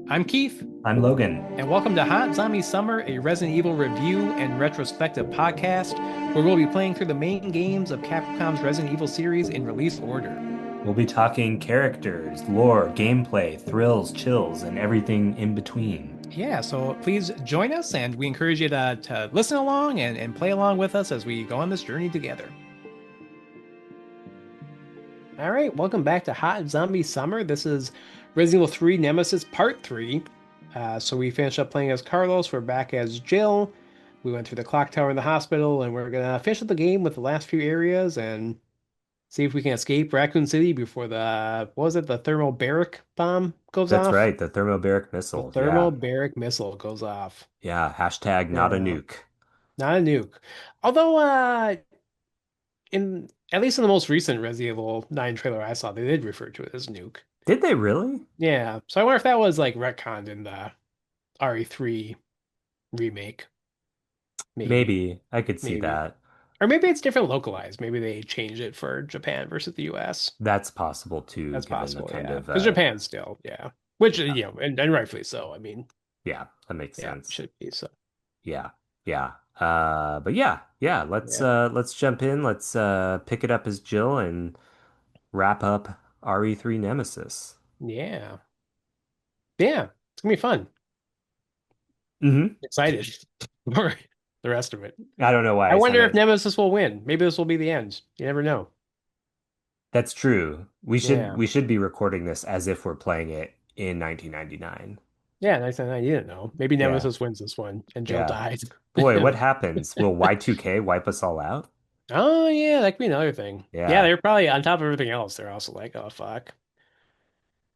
I'm Keith, I'm Logan. and welcome to Hot Zombie Summer, a Resident Evil review and retrospective podcast where we'll be playing through the main games of Capcom's Resident Evil series in release order. We'll be talking characters, lore, gameplay, thrills, chills, and everything in between. Yeah, so please join us, and we encourage you to listen along and play along with us as we go on this journey together. All right, welcome back to Hot Zombie Summer. This is Resident Evil 3 Nemesis Part 3. So we finished up playing as Carlos. We're back as Jill. We went through the clock tower in the hospital, and we're gonna finish up the game with the last few areas and see if we can escape Raccoon City before what was it, the thermobaric bomb goes That's off? right, the thermobaric The missile. Yeah. thermobaric missile goes off. Yeah. Hashtag not a Yeah, nuke. not a nuke. Although, in at least in the most recent Resident Evil 9 trailer I saw, they did refer to it as nuke. Did they really? Yeah, so I wonder if that was like retconned in the RE3 remake. Maybe, Maybe. I could see maybe. that. Or maybe it's different localized. Maybe they changed it for Japan versus the US. That's possible too, That's given the possible, kind yeah. of Because Japan still, yeah. Which, and rightfully so. I mean, yeah, that makes yeah, sense. should be so. Yeah. Yeah. But yeah, Yeah. let's jump in. Let's pick it up as Jill and wrap up RE3 Nemesis. Yeah. Yeah. It's gonna be fun. Hmm. Excited for the rest of it. I don't know why I I wonder if sounded. Nemesis will win. Maybe this will be the end. You never know. That's true. We should Yeah. we should be recording this as if we're playing it in 1999. Yeah, nice and I didn't know. Maybe Yeah. Nemesis wins this one and Jill Yeah. dies. Boy, what happens? Will Y2K wipe us all out? Oh yeah, that could be another thing. Yeah, Yeah. they're probably on top of everything else. They're also like, oh fuck,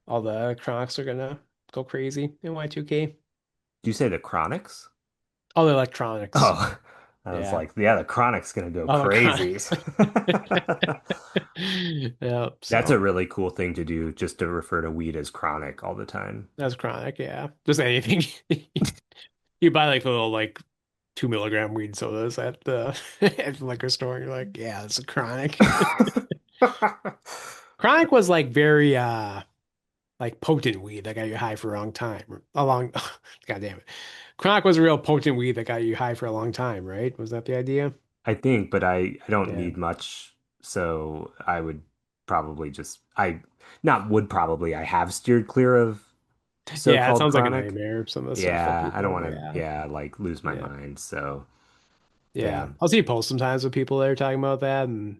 all the Crocs are gonna go crazy in Y2K. Do you say the Chronics? All the electronics. Oh, I was Yeah, like, yeah, the Chronic's gonna go all the crazy. Crocs. Yeah, That's a so really cool thing to do, just to refer to weed as chronic all the time. that's chronic. Yeah, just anything. You buy like the little like 2 milligram weed sodas at the at the liquor store, and you're like, yeah, it's a chronic. Chronic was like very like potent weed that got you high for a long time. A long, God damn it. Chronic was a real potent weed that got you high for a long time, right? Was that the idea? I think, but I don't Yeah. need much, so I would probably just I not would probably I have steered clear of Yeah, it so-called sounds like a chronic. nightmare, some of the stuff that Yeah, I don't people, want to yeah. like lose my Yeah. mind. So, Yeah. damn. I'll see posts sometimes with people that are talking about that, and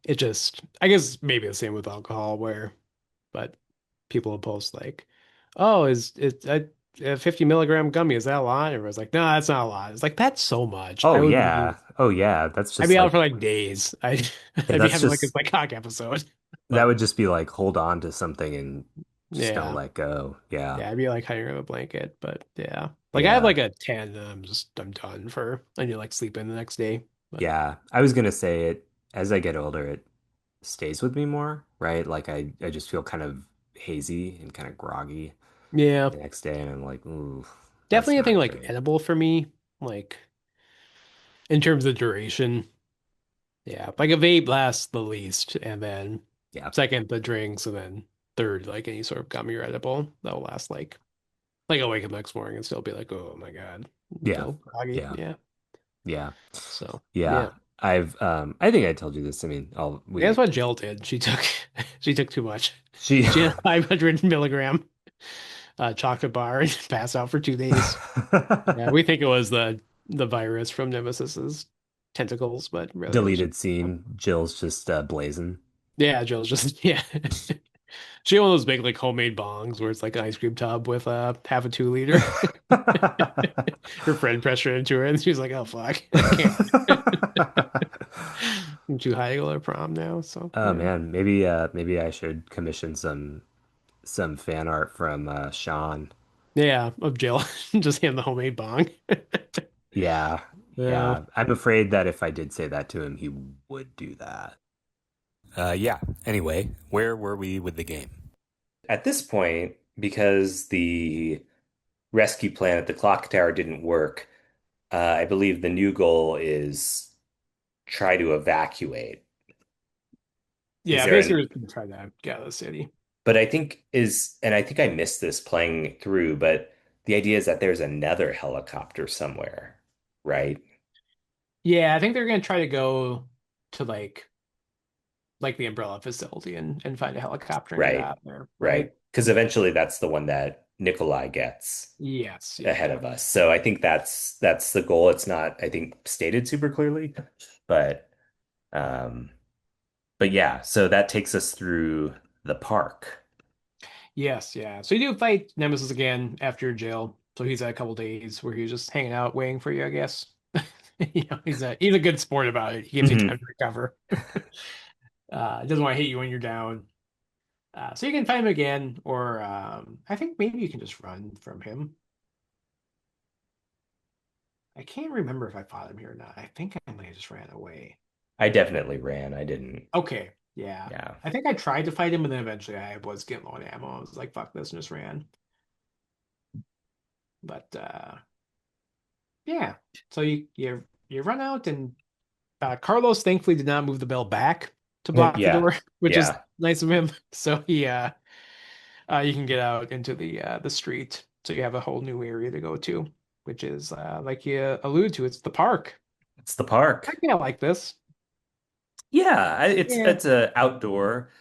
it just, I guess maybe the same with alcohol, but people will post like, oh, is it a 50 milligram gummy? Is that a lot? And everyone's like, no, that's not a lot. It's like, that's so much. Oh yeah. Oh yeah, that's I'd just be out like for like days. yeah, I'd be that's having like a just psychotic episode. that But would just be like hold on to something and just don't yeah. let go. Yeah. Yeah, I'd be like hiding under a blanket. But yeah. Like I have Yeah. like a 10 and I'm done for I need to like sleep in the next day. But Yeah. I was gonna say it as I get older, it stays with me more, right? Like I just feel kind of hazy and kind of groggy yeah. the next day, and I'm like, ooh, that's Definitely a thing not like great. edible for me. Like in terms of duration. Yeah. Like a vape lasts the least, and then Yeah. second the drinks, and then third, like any sort of gummy or edible that'll last like I'll wake up next morning and still be like, oh my God, I'm Yeah. still groggy. Yeah. Yeah. Yeah. So Yeah. yeah. I think I told you this. I mean, I'll Yeah, that's we what Jill did. She took she took too much. she She had a 500 milligram chocolate bar and passed out for 2 days. Yeah, we think it was the virus from Nemesis's tentacles, but really it was just deleted scene. Jill's just blazing. yeah, Jill's just yeah. She had one of those big like homemade bongs where it's like an ice cream tub with half a 2 liter. Her friend pressured into her and she was like, "Oh fuck, I can't. I'm too high to go to prom now." So Oh yeah, man, maybe I should commission some fan art from Sean. yeah, of Jill just hand the homemade bong. Yeah, Yeah. yeah. I'm afraid that if I did say that to him, he would do that. Yeah. Anyway, where were we with the game? At this point, because the rescue plan at the clock tower didn't work, I believe the new goal is try to evacuate. Is Yeah, there an basically we're just gonna try to get out of the city. But I think I missed this playing it through, but the idea is that there's another helicopter somewhere, right? Yeah, I think they're gonna try to go to like the Umbrella facility and find a helicopter and get Right. out of there, Right. right? Because eventually that's the one that Nikolai gets Yes, ahead yeah. of us. So I think that's the goal. It's not, I think, stated super clearly, but um but yeah, so that takes us through the park. Yes, yeah. So you do fight Nemesis again after jail. So he's had a couple days where he's just hanging out waiting for you, I guess. He's a good sport about it. He gives you time Hmm. to recover. He doesn't want to hit you when you're down. So you can fight him again, or I think maybe you can just run from him. I can't remember if I fought him here or not. I think I might have just ran away. I definitely ran. I didn't. Okay, yeah. Yeah. I think I tried to fight him, and then eventually I was getting low on ammo. I was like, fuck this, and just ran. But yeah. So you run out, and Carlos thankfully did not move the bell back to block the Yeah. door, which is Yeah. nice of him. So you can get out into the street. So you have a whole new area to go to, which is like you allude to, it's the park. It's the I park. kind of like this. Yeah, Yeah, it's a outdoor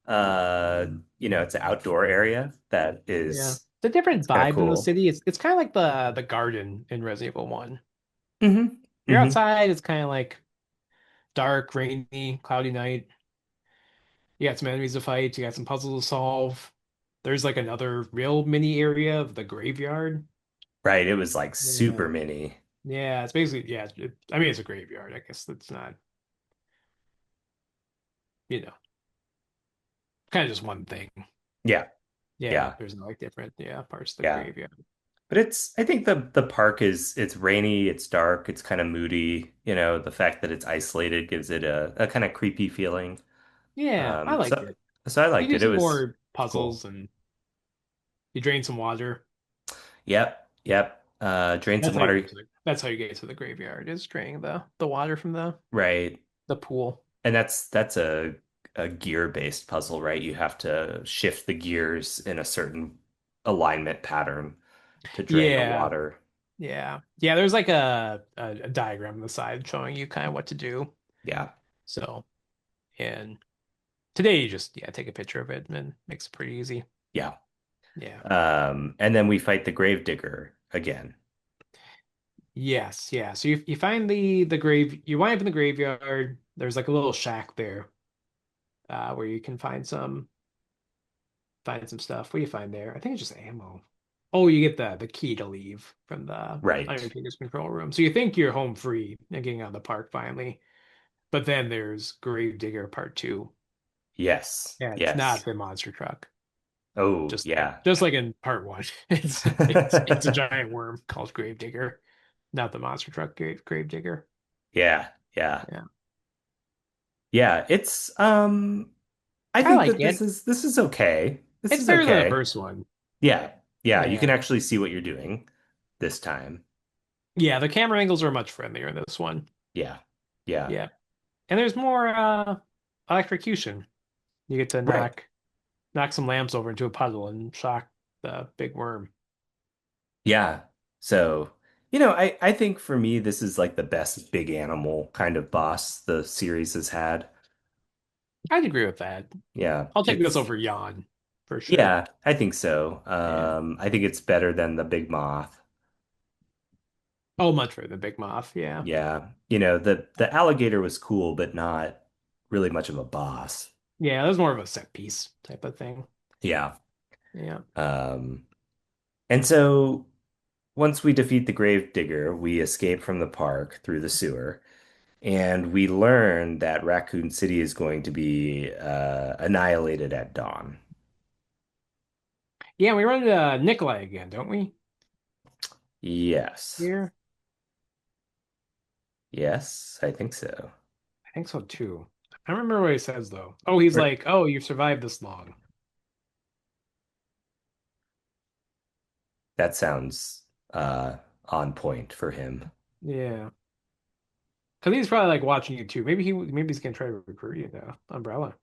uh it's an outdoor area that yeah. is It's a different it's kind of vibe than the cool. city. It's kind of like the garden in Resident Evil 1. Hmm. You're Hmm. outside, it's kind of like dark, rainy, cloudy night. You got some enemies to fight, you got some puzzles to solve. There's like another real mini area of the graveyard. Right, it was like Yeah. super mini. Yeah, it's basically, yeah, I mean, it's a graveyard. I guess that's not, you know, kind of just one thing. Yeah. Yeah, Yeah. there's no like different, yeah, parts of the Yeah. graveyard. But I think the park is it's rainy, it's dark, it's kind of moody. The fact that it's isolated gives it a kind of creepy feeling. Yeah, I Um, liked so it. so I You liked do it. It some was more it's cool. puzzles and you drain some water. Yep. Yep. Drain some water. That's how you get to the graveyard is draining the water from Right. the pool. And that's a gear-based puzzle, right? You have to shift the gears in a certain alignment pattern to drain the Yeah, water. yeah. Yeah, there's like a diagram on the side showing you kind of what to do. Yeah. So, and today you just take a picture of it and it makes it pretty easy. Yeah. Yeah. And then we fight the Gravedigger again. Yes, yeah. So you find the grave, you wind up in the graveyard. There's like a little shack there where you can find some stuff. What do you find there? I think it's just ammo. Oh, you get the key to leave from the Right. Undertaker's control room. So you think you're home free and getting out of the park finally. But then there's Gravedigger Part 2. Yes. Yeah, it's not Yes. the monster truck. Oh, yeah. Just like in Part 1. It's a giant worm called Gravedigger, not the monster truck Gravedigger. Yeah. Yeah. Yeah. Yeah. I I think like that it. this is okay. This It's is better than the okay. first one. Yeah. Yeah. You can Yeah. actually see what you're doing this time. Yeah, the camera angles are much friendlier in this one. Yeah. Yeah. Yeah. And there's more electrocution. You get to Right. knock some lamps over into a puddle and shock the big worm. Yeah. So, I think for me, this is like the best big animal kind of boss the series has had. I'd agree with that. Yeah. I'll take this over Yawn for sure. Yeah, I think so. Yeah. I think it's better than the big moth. Oh, much for the Big Moth. Yeah. Yeah. The alligator was cool, but not really much of a boss. Yeah, that was more of a set piece type of thing. Yeah. Yeah. Um, and so once we defeat the Gravedigger, we escape from the park through the sewer. And we learn that Raccoon City is going to be annihilated at dawn. Yeah, we run into Nikolai again, don't we? Yes. Here? Yes, I think so. I think so too. I don't remember what he says though. Oh, he's Or- like, "Oh, you've survived this long." That sounds on point for him. Yeah. Because he's probably like watching you too. Maybe he's gonna try to recruit you to Umbrella.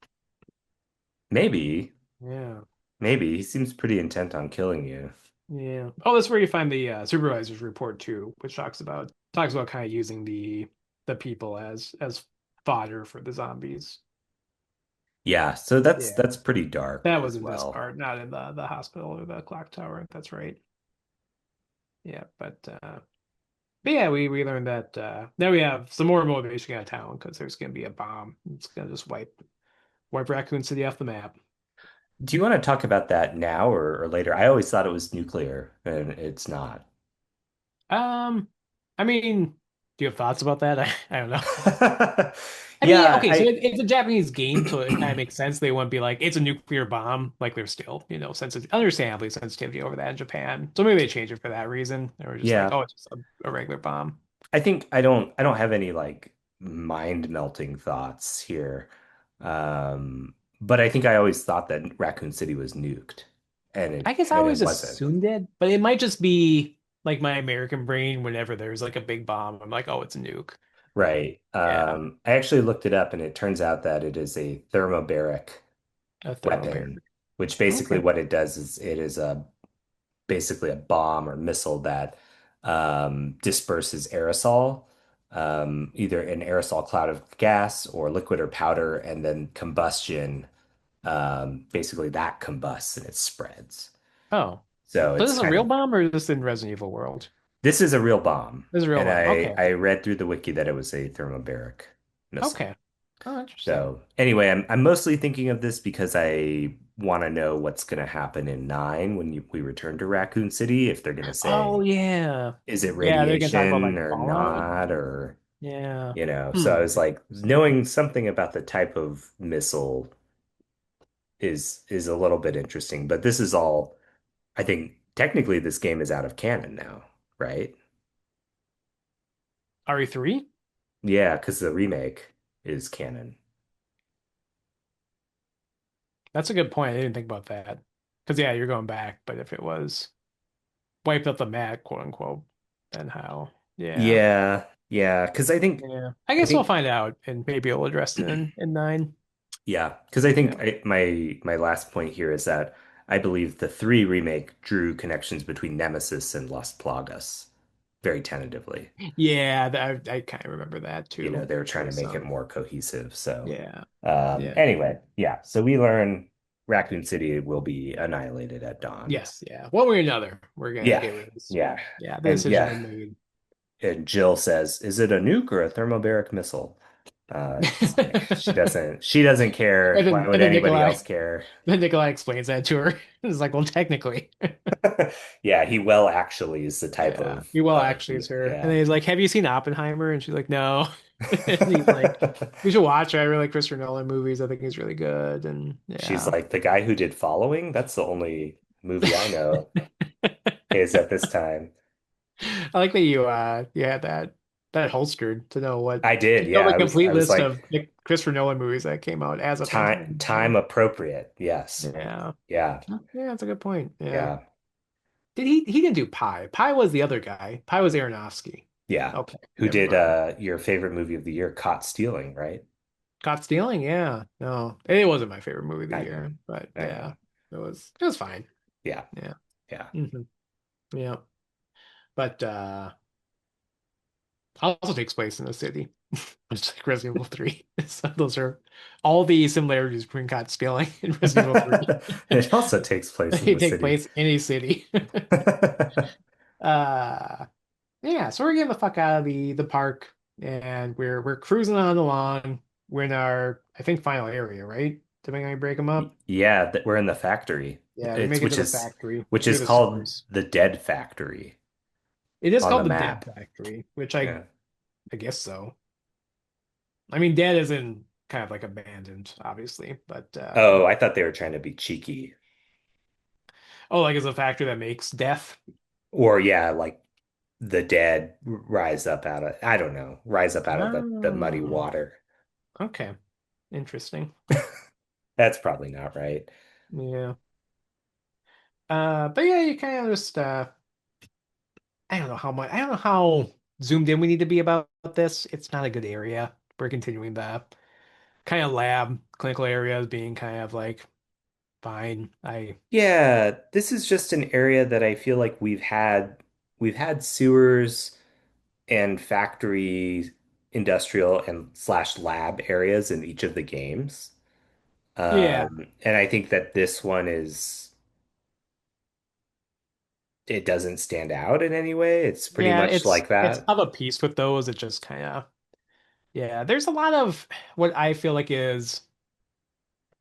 Maybe. Yeah. Maybe. He seems pretty intent on killing you. Yeah. Oh, that's where you find the supervisor's report too, which talks about kind of using the people as fodder for the zombies. Yeah, so that's Yeah. that's pretty dark That was as in this well. part, not in the hospital or the clock tower. That's right. Yeah, but yeah, we learned that now we have some more motivation out of town because there's gonna be a bomb. It's gonna just wipe Raccoon City off the map. Do you want to talk about that now or later? I always thought it was nuclear, and it's not. Um, I mean, do you have thoughts about that? I don't know. I mean, yeah, Yeah, okay, so I it's a Japanese game, so it kind of makes sense. They wouldn't be like, it's a nuclear bomb. Like, there's still, understandably sensitivity over that in Japan. So maybe they change it for that reason. They were just like, yeah. oh, it's just a regular bomb. I think I don't have any like mind melting thoughts here. But I think I always thought that Raccoon City was nuked and I guess I it always wasn't. assumed it, but it might just be like my American brain whenever there's like a big bomb. I'm like, oh, it's a nuke. Right. Yeah, I actually looked it up and it turns out that it is a thermobaric a thermobaric. weapon, which basically Okay. what it does is it is a basically a bomb or missile that disperses aerosol, either an aerosol cloud of gas or liquid or powder, and then combustion, basically that combusts and it spreads. Oh, So so this it's is a kind real of bomb or is this in Resident Evil world? this is a real bomb. This is a real And bomb. Okay. I read through the wiki that it was a thermobaric missile. Okay. Oh, interesting. So anyway, I'm mostly thinking of this because I want to know what's going to happen in nine when we return to Raccoon City. If they're going to Oh say, yeah. is it Yeah, they're gonna talk about radiation like or fallout. not, or Yeah. So I Hmm. was like, knowing something about the type of missile is a little bit interesting. But this is all, I think, technically this game is out of canon now, right? RE3? Yeah, because the remake is canon. That's a good point. I didn't think about that. Because yeah, you're going back, but if it was wiped up the mat, quote unquote, then how? Yeah. Yeah, yeah, because Yeah. I I guess we'll think find out and maybe it'll address it in nine. yeah, because I think Yeah. my last point here is that I believe the three remake drew connections between Nemesis and Las Plagas very tentatively. Yeah, I kind of remember that You know, too. they were trying to There's make it some. more cohesive. So, Yeah. Yeah. anyway, yeah. So we learn Raccoon City will be annihilated at dawn. Yes, yeah. One way or another, we're gonna Yeah, get rid of this. yeah, Yeah, the and decision's yeah. been made. And Jill says, "Is it a nuke or a thermobaric missile?" It's like she doesn't care. Why would And then anybody Nikolai else care? then Nikolai explains that to her. It's like, well, technically. Yeah, he well actually is the type Yeah. He well actually is her. And yeah. then he's like, have you seen Oppenheimer? And she's like, no. And he's like, you should watch it. I really like Christopher Nolan movies. I think he's really good. And She's yeah. like the guy who did Following. That's the only movie I know is at this time. I like that you had that holstered I to did, know yeah. the complete I was list of like like Christopher Nolan movies that came out as of time 1989. appropriate. Yes. Yeah. Yeah. Yeah, that's a good point. Yeah. Yeah. He didn't do Pi. Pi was the other guy. Pi was Aronofsky. Yeah. Okay, Who never did mind. your favorite movie of the year, Caught Stealing, right? Caught Stealing, yeah. No, it wasn't my favorite movie of the I know. year, but I know. yeah, it was fine. Yeah. Yeah. Yeah. hmm Yeah. But also takes place in the city. It's like Resident Evil 3. So those are all the similarities between Caught Stealing and Resident Evil 3. It also takes place in They the take city. place in a city. Uh yeah, so we're getting the fuck out of the park and we're cruising on along. We're in our I think final area, right? Depending on how you break them up. Yeah, that we're in the factory. Yeah, we make it to the factory Which near is the called sewers. the Dead Factory It is on the called the Dead map. Factory, which Yeah. I guess so. I mean, dead is in kind of like abandoned, obviously, but Oh, I thought they were trying to be cheeky. oh, like it's a factory that makes death. Or yeah, like the dead rise up out of I don't know, rise up out of the muddy Oh, water. okay, interesting. That's probably not right. Yeah. But yeah, you kind of just I don't know how much I don't know how zoomed in we need to be about this. It's not a good area. We're continuing the kind of lab clinical areas being kind of like fine. I Yeah, this is just an area that I feel like we've had sewers and factory, industrial and slash lab areas in each of the games. Yeah. And I think that this one it doesn't stand out in any way. It's pretty Yeah, much like it's that. of a piece with those. It just kind of yeah, there's a lot of what I feel like is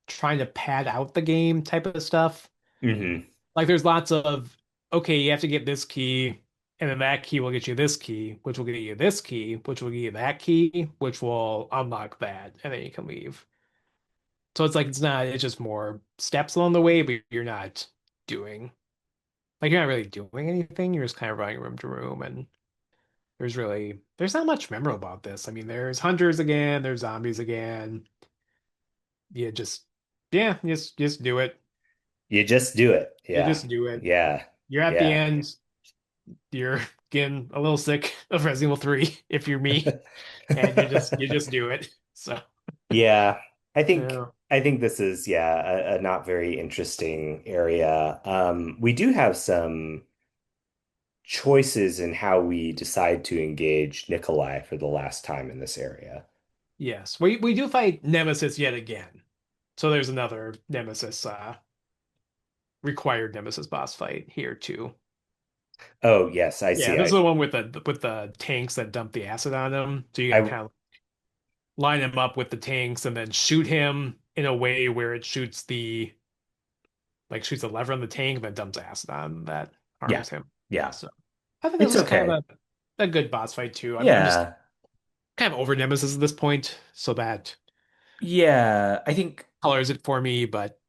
trying to pad out the game type of stuff. Hmm. Like there's lots of okay, you have to get this key, and then that key will get you this key, which will get you this key, which will get you that key, which will unlock that, and then you can leave. So it's like it's just more steps along the way, but you're not doing you're not really doing anything. You're just kind of running room to room, and there's not much memorable about this. I mean, there's hunters again, there's zombies again. You just yeah, just do it. You just do it. You Yeah. just do it. Yeah. You're at the Yeah. end. You're getting a little sick of Resident Evil 3 if you're me, and you just do it. So Yeah. I think yeah. I think this is a not very interesting area. We do have some choices in how we decide to engage Nikolai for the last time in this area. Yes. We do fight Nemesis yet again. So there's another Nemesis required Nemesis boss fight here too. Oh, yes, I Yeah, see. this is the one with the tanks that dump the acid on him. So you gotta I kind of line him up with the tanks and then shoot him in a way where it shoots a lever on the tank and then dumps acid on that Yeah. harms him. Yeah. So I think this It's was kind okay. of a good boss fight too. I'm just Yeah. kind of over Nemesis at this point, so that Yeah. I think colors it for me, but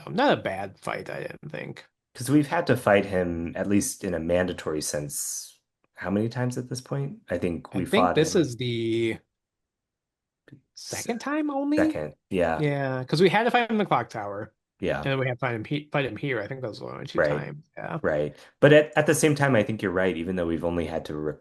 not a bad fight, I didn't think. because we've had to fight him at least in a mandatory sense how many times at this point? I think I we think fought this him is the s- second time only. second. Yeah. Yeah, because we had to fight him in the clock tower, Yeah. and then we had to fight him here. I think those were only two Right. times. Yeah, Right. But at the same time, I think you're right. Even though we've only had to re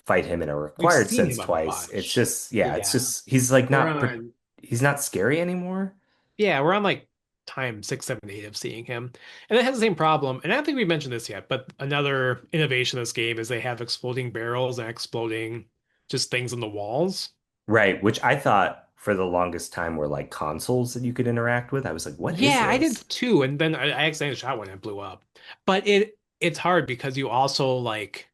fight him in a we've required seen sense him a twice, it's bunch. just, yeah, it's Yeah, just, he's like we're not, on. he's not scary anymore. Yeah, we're on like time 6, 7, 8 of seeing him, and it has the same problem. And I don't think we mentioned this yet, but another innovation of this game is they have exploding barrels and exploding just things on the walls. Right. Which I thought for the longest time were like consoles that you could interact with. I was like, what is Yeah, I did this? too, and then I accidentally shot one and it blew up. But it's hard because you also like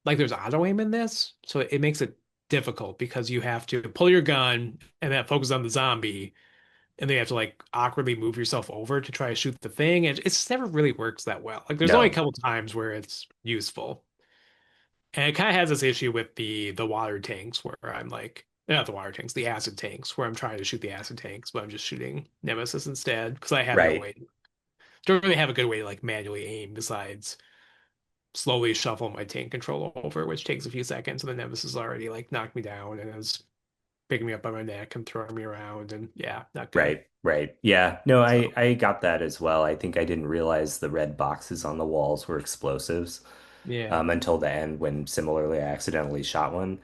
there's auto aim in this, so it makes it difficult because you have to pull your gun and that focus on the zombie, and then you have to like awkwardly move yourself over to try to shoot the thing. And it just never really works that well. Like there's only a No. couple times where it's useful. And it kind of has this issue with the water tanks where I'm like, not the water tanks, the acid tanks, where I'm trying to shoot the acid tanks, but I'm just shooting Nemesis instead because I have no Right. way. Don't really have a good way to like manually aim besides slowly shuffle my tank control over, which takes a few seconds, and the Nemesis already like knocked me down and is picking me up by my neck and throwing me around, and yeah, not good. Right. Right. Yeah. No, I So I got that as well. I think I didn't realize the red boxes on the walls were explosives yeah, until the end when similarly I accidentally shot one.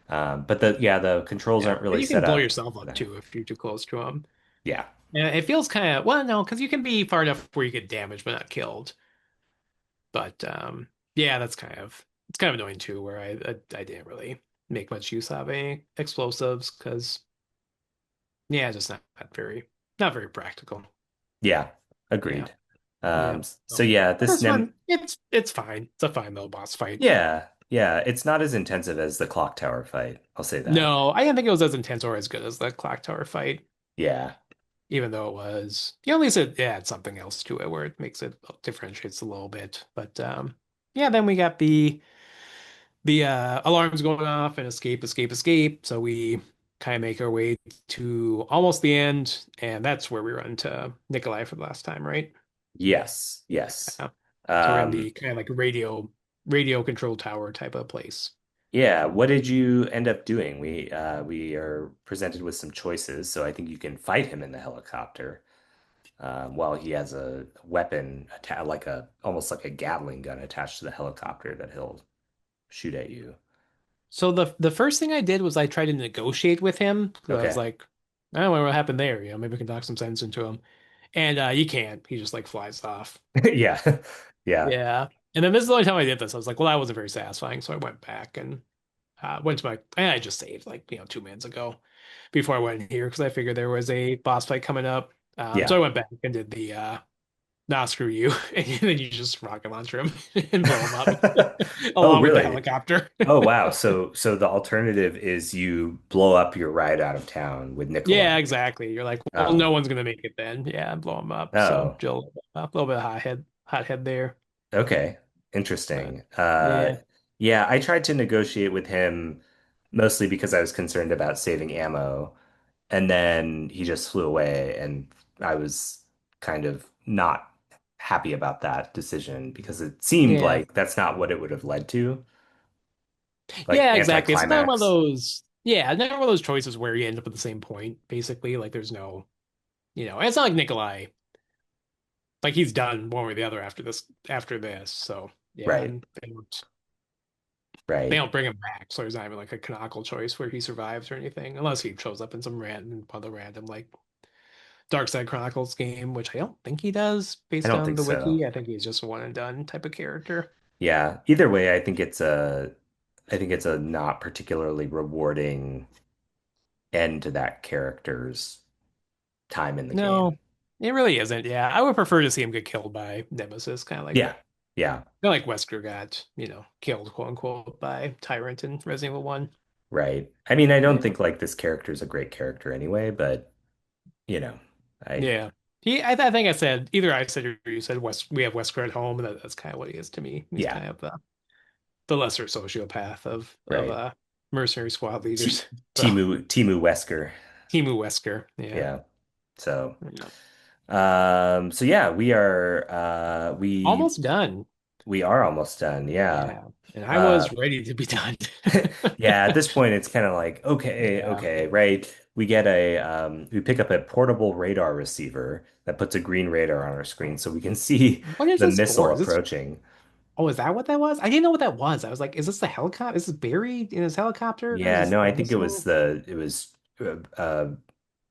But the controls yeah, aren't and really you can set blow up yourself for up that. too if you're too close to them. Yeah. And it feels kind of well, no, because you can be far enough where you get damaged but not killed. But yeah, it's kind of annoying too, where I didn't really make much use of any explosives because yeah, just not very practical. Yeah. Yeah, Agreed. yeah. So So, yeah, but this this Nem one, it's fine. It's a fine little boss fight. yeah, yeah, it's not as intensive as the clock tower fight. I'll say that. No, I didn't think it was as intense or as good as the clock tower fight, Yeah. even though it was. At least it had something else to it where it makes it differentiates a little bit. But yeah, then we got the alarms going off and escape, escape, escape. So we kind of make our way to almost the end, and that's where we run to Nikolai for the last time, right? Yes. Yes. Yeah. So we're in Um, the kind of like radio control tower type of place. yeah, what did you end up doing? We are presented with some choices, so I think you can fight him in the helicopter while he has a weapon like a almost like a Gatling gun attached to the helicopter that he'll shoot at you. So the first thing I did was I tried to negotiate with him because I was Okay. like, I don't know what happened there. Maybe we can talk some sense into him. And you can't. He just like flies off. Yeah. Yeah. Yeah. And then this is the only time I did this. I was like, well, that wasn't very satisfying. So I went back and went to my, and I just saved like, 2 minutes ago before I went here because I figured there was a boss fight coming up. So I Yeah. went back and did the, nah, screw you. And then you just rocket launcher him and blow him up Oh, along with the really? helicopter. Oh, wow. So the alternative is you blow up your ride out of town with Yeah, Nikolai. exactly. You're like, well, Oh. no one's gonna make it then. Yeah, blow him up. So Oh. Jill, a little bit of hot head there. Okay. But Interesting. yeah, Yeah, I tried to negotiate with him mostly because I was concerned about saving ammo, and then he just flew away, and I was kind of not happy about that decision because it seemed yeah, like that's not what it would have led to, like yeah, exactly. It's not one of anticlimax. those. Yeah, not one of those choices where you end up at the same point. Basically, like there's no, it's not like Nikolai. Like he's done one or the other after this. After this, so yeah, Right, and they right. don't bring him back. So there's not even like a canonical choice where he survives or anything, unless he shows up in some random other random like Dark Side Chronicles game, which I don't think he does I based don't on think the so. wiki. I think he's just a one and done type of character. Yeah. Either way, I think it's a not particularly rewarding end to that character's time in the game. No, it really isn't. Yeah, I would prefer to see him get killed by Nemesis, Yeah. Yeah. kind of like Wesker got, killed, quote unquote, by Tyrant in Resident Evil 1. Right. I mean, I don't Yeah. think like this character is a great character anyway, but you know, I Yeah. I think I said, either I said or you said, we have Wesker at home, and that's kind of what he is to me. He's yeah, kind of the lesser sociopath of right. mercenary squad T leaders. So, Temu Wesker. Temu Wesker. Yeah. Yeah. So Yeah. so yeah, Almost done. we are almost done. Yeah. Yeah. And I Uh was ready to be done. yeah, at this point it's kind of like okay, Yeah. okay, right. We pick up a portable radar receiver that puts a green radar on our screen so we can see What is the this missile for? Is this approaching. Oh, is that what that was? I didn't know what that was. I was like, is this the helicopter? Is this buried in his helicopter? Is Yeah, this no, the I think missile? it was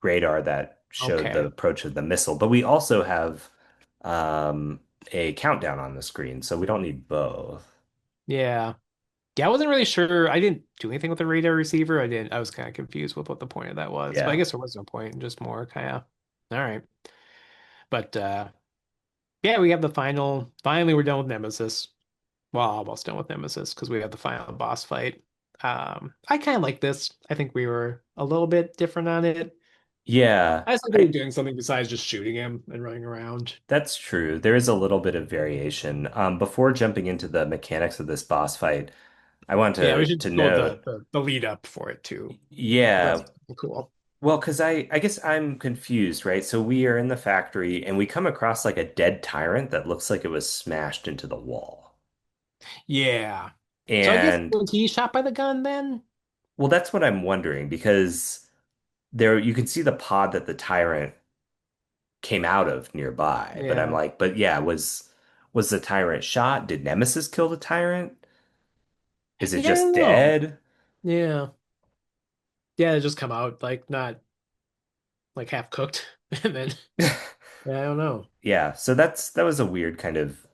radar that showed the Okay. approach of the missile, but we also have um, a countdown on the screen, so we don't need both. Yeah. Yeah, I wasn't really sure. I didn't do anything with the radar receiver. I was kind of confused with what the point of that was. But I Yeah. guess there was no point, just more kind of all right. But yeah, we have the finally we're done with Nemesis. Well, almost done with Nemesis because we have the final boss fight. I kind of like this. I think we were a little bit different on it. Yeah, I just like we were doing something besides just shooting him and running around. that's true. There is a little bit of variation. Before jumping into the mechanics of this boss fight, I want Yeah, we to should go with note, the lead up for it too. That's yeah, cool. well, because I guess I'm confused, right? So we are in the factory and we come across like a dead tyrant that looks like it was smashed into the wall. Yeah. So I guess And was he shot by the gun then? well, that's what I'm wondering because there you can see the pod that the tyrant came out of nearby. But I'm Yeah. like, but yeah, was the tyrant shot? Did Nemesis kill the tyrant? Is it You gotta just know. dead? Yeah. Yeah, it just come out like not like half cooked. And then yeah, I don't know. Yeah, so that was a weird kind of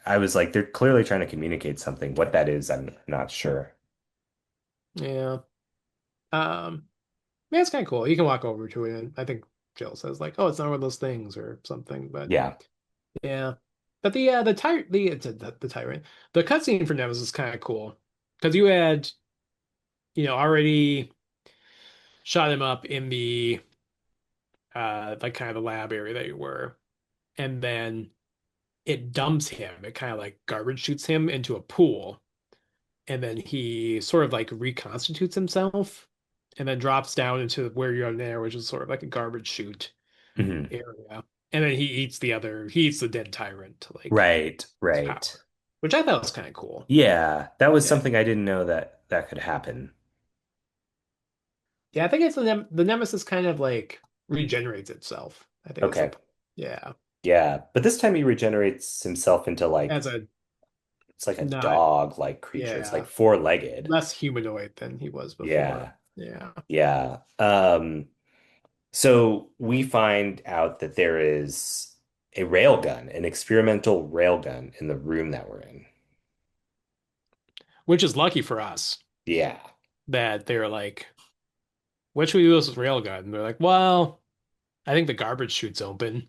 I was like, they're clearly trying to communicate something. What that is, I'm not sure. Yeah. Yeah, it's kind of cool. You can walk over to it and I think Jill says like, "Oh, it's not one of those things" or something, but Yeah. yeah. But the tyrant, the cutscene for Nemesis is kind of cool because you had, already shot him up in the like kind of the lab area that you were, and then it dumps him. It kind of like garbage shoots him into a pool, and then he sort of like reconstitutes himself, and then drops down into where you're on there, which is sort of like a garbage chute Mhm. area. And then he eats the dead tyrant to like Right, his right. power, which I thought was kind of cool. Yeah, that was Yeah. something I didn't know that could happen. Yeah, I think it's the Nemesis kind of like regenerates itself. I think it's the Okay. point. Yeah. Yeah, but this time he regenerates himself into like As a it's like a not dog-like creature. It's like Yeah, four-legged. less humanoid than he was before. Yeah. Yeah. Yeah. So we find out that there is a railgun, an experimental railgun in the room that we're in. which is lucky for us Yeah. that they're like, what should we do with this railgun? And they're like, well, I think the garbage chute's open.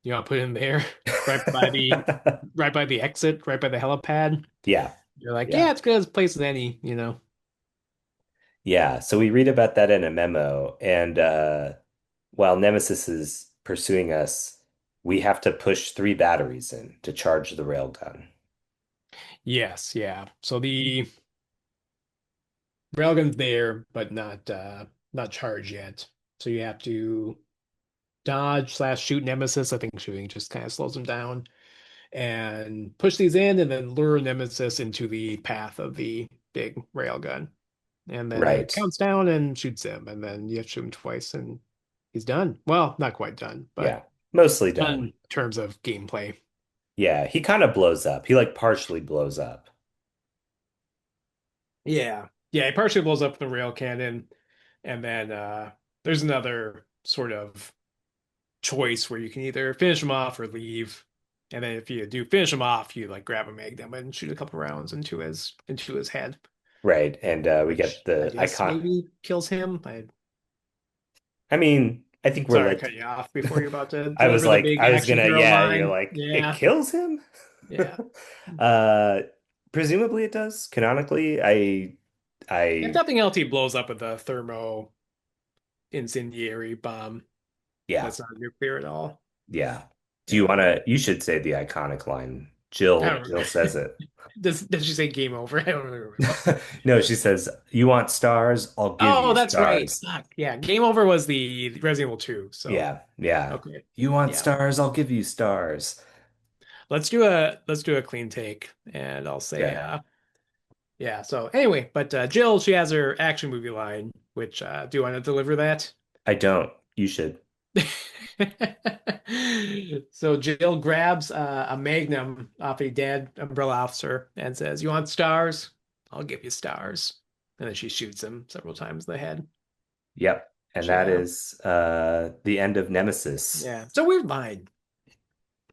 You want to put it in there right by the right by the exit, right by the helipad. Yeah. You're like, Yeah. yeah, it's good as a place as any. Yeah. So we read about that in a memo. And while Nemesis is pursuing us, we have to push 3 batteries in to charge the railgun. Yes, yeah. So the railgun's there, but not charged yet. So you have to dodge slash shoot Nemesis. I think shooting just kind of slows him down and push these in and then lure Nemesis into the path of the big railgun. And then it Right. counts down and shoots him, and then you have to shoot him twice and he's done. Well, not quite done, but Yeah. Mostly done done. in terms of gameplay. Yeah. He kind of blows up. He like partially blows up. Yeah. Yeah, he partially blows up the rail cannon, and then there's another sort of choice where you can either finish him off or leave. And then if you do finish him off, you like grab a magnum and shoot a couple rounds into his head, Right. And we get which I the guess icon. maybe kills him. I mean, I think we're Sorry, I like, cut you off before you're about to I was deliver the like, big I was action gonna, hero yeah, you're line. like, it Yeah, kills him? yeah. Uh, presumably it does. Canonically, If I, nothing else, he blows up with a thermo incendiary bomb yeah, that's not nuclear at all. yeah. Do you Yeah. wanna, you should say the iconic line. I Jill, don't Jill remember. says it. Does she say game over? I don't really remember. No, she says, you want stars? I'll give Oh, you that's right. stars. Fuck. Yeah, game over was the Resident Evil 2. So, Yeah, yeah. okay. You want Yeah. stars? I'll give you stars. Let's do a clean take and I'll say Okay. yeah. So, anyway, but Jill, she has her action movie line, which do you want to deliver that? I don't. You should. So Jill grabs a magnum off a dead umbrella officer and says, "You want stars? I'll give you stars." And then she shoots him several times in the head. Yep. And that Yeah, is the end of Nemesis. yeah. It's a weird line.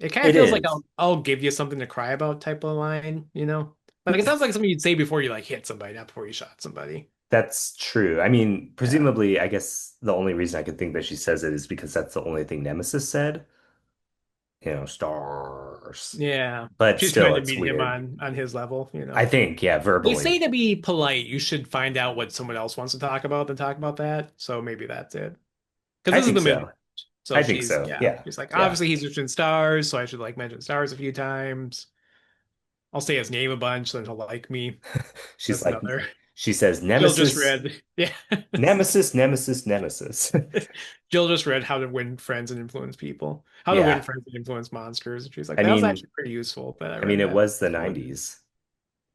It kind of It feels like is. I'll give you something to cry about type of line. Like it sounds like something you'd say before you like hit somebody, not before you shot somebody. That's true. I mean, Yeah, presumably, I guess the only reason I could think that she says it is because that's the only thing Nemesis said, stars. yeah. But She's still, trying to it's meet him weird. on his level. I think, yeah, They verbally. say to be polite, you should find out what someone else wants to talk about, then talk about that. So maybe that's it. Because I this is think the mid. so. So I think so. yeah, Yeah. she's like, Yeah. obviously he's interested in stars, so I should like mention stars a few times. I'll say his name a bunch, then he'll like me. She's That's like, another. she says, Jill just Nemesis, read, yeah. Nemesis, Nemesis, Nemesis. Jill just read How to Win Friends and Influence People, How to Win Yeah. Friends and Influence Monsters. And she's like, I that was mean, actually pretty useful that I I mean, read it that was the before. 90s.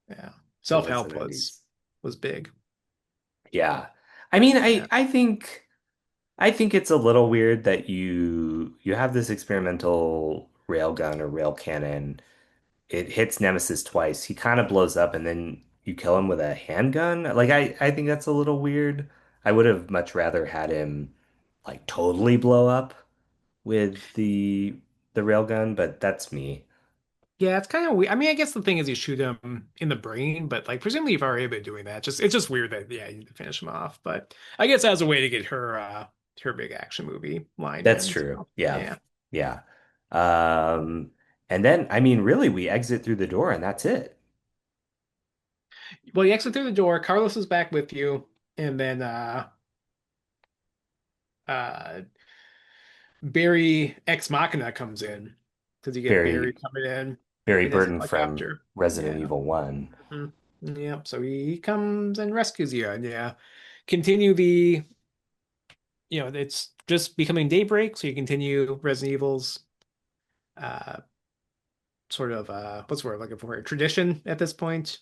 Yeah, It was the self-help was 90s. was big. Yeah. I mean, Yeah. I think it's a little weird that you have this experimental railgun or rail cannon. It hits Nemesis twice. He kind of blows up and then you kill him with a handgun. Like I think that's a little weird. I would have much rather had him like totally blow up with the railgun, but that's me. Yeah, it's kind of weird. I mean, I guess the thing is you shoot him in the brain, but like presumably you've already been doing that. Just it's just weird that yeah, you need to finish him off. But I guess as a way to get her big action movie line That's in. true. So Yeah. yeah. Yeah. Um and then I mean really we exit through the door and that's it. Well, you exit through the door, Carlos is back with you, and then uh Barry Ex Machina comes in because you get Barry Very coming very in his burdened from helicopter. Resident Yeah. Evil 1. Mhm. Yep. So he comes and rescues you, and yeah, continue the it's just becoming daybreak, so you continue Resident Evil's uh sort of what's the word I'm looking for? Tradition at this point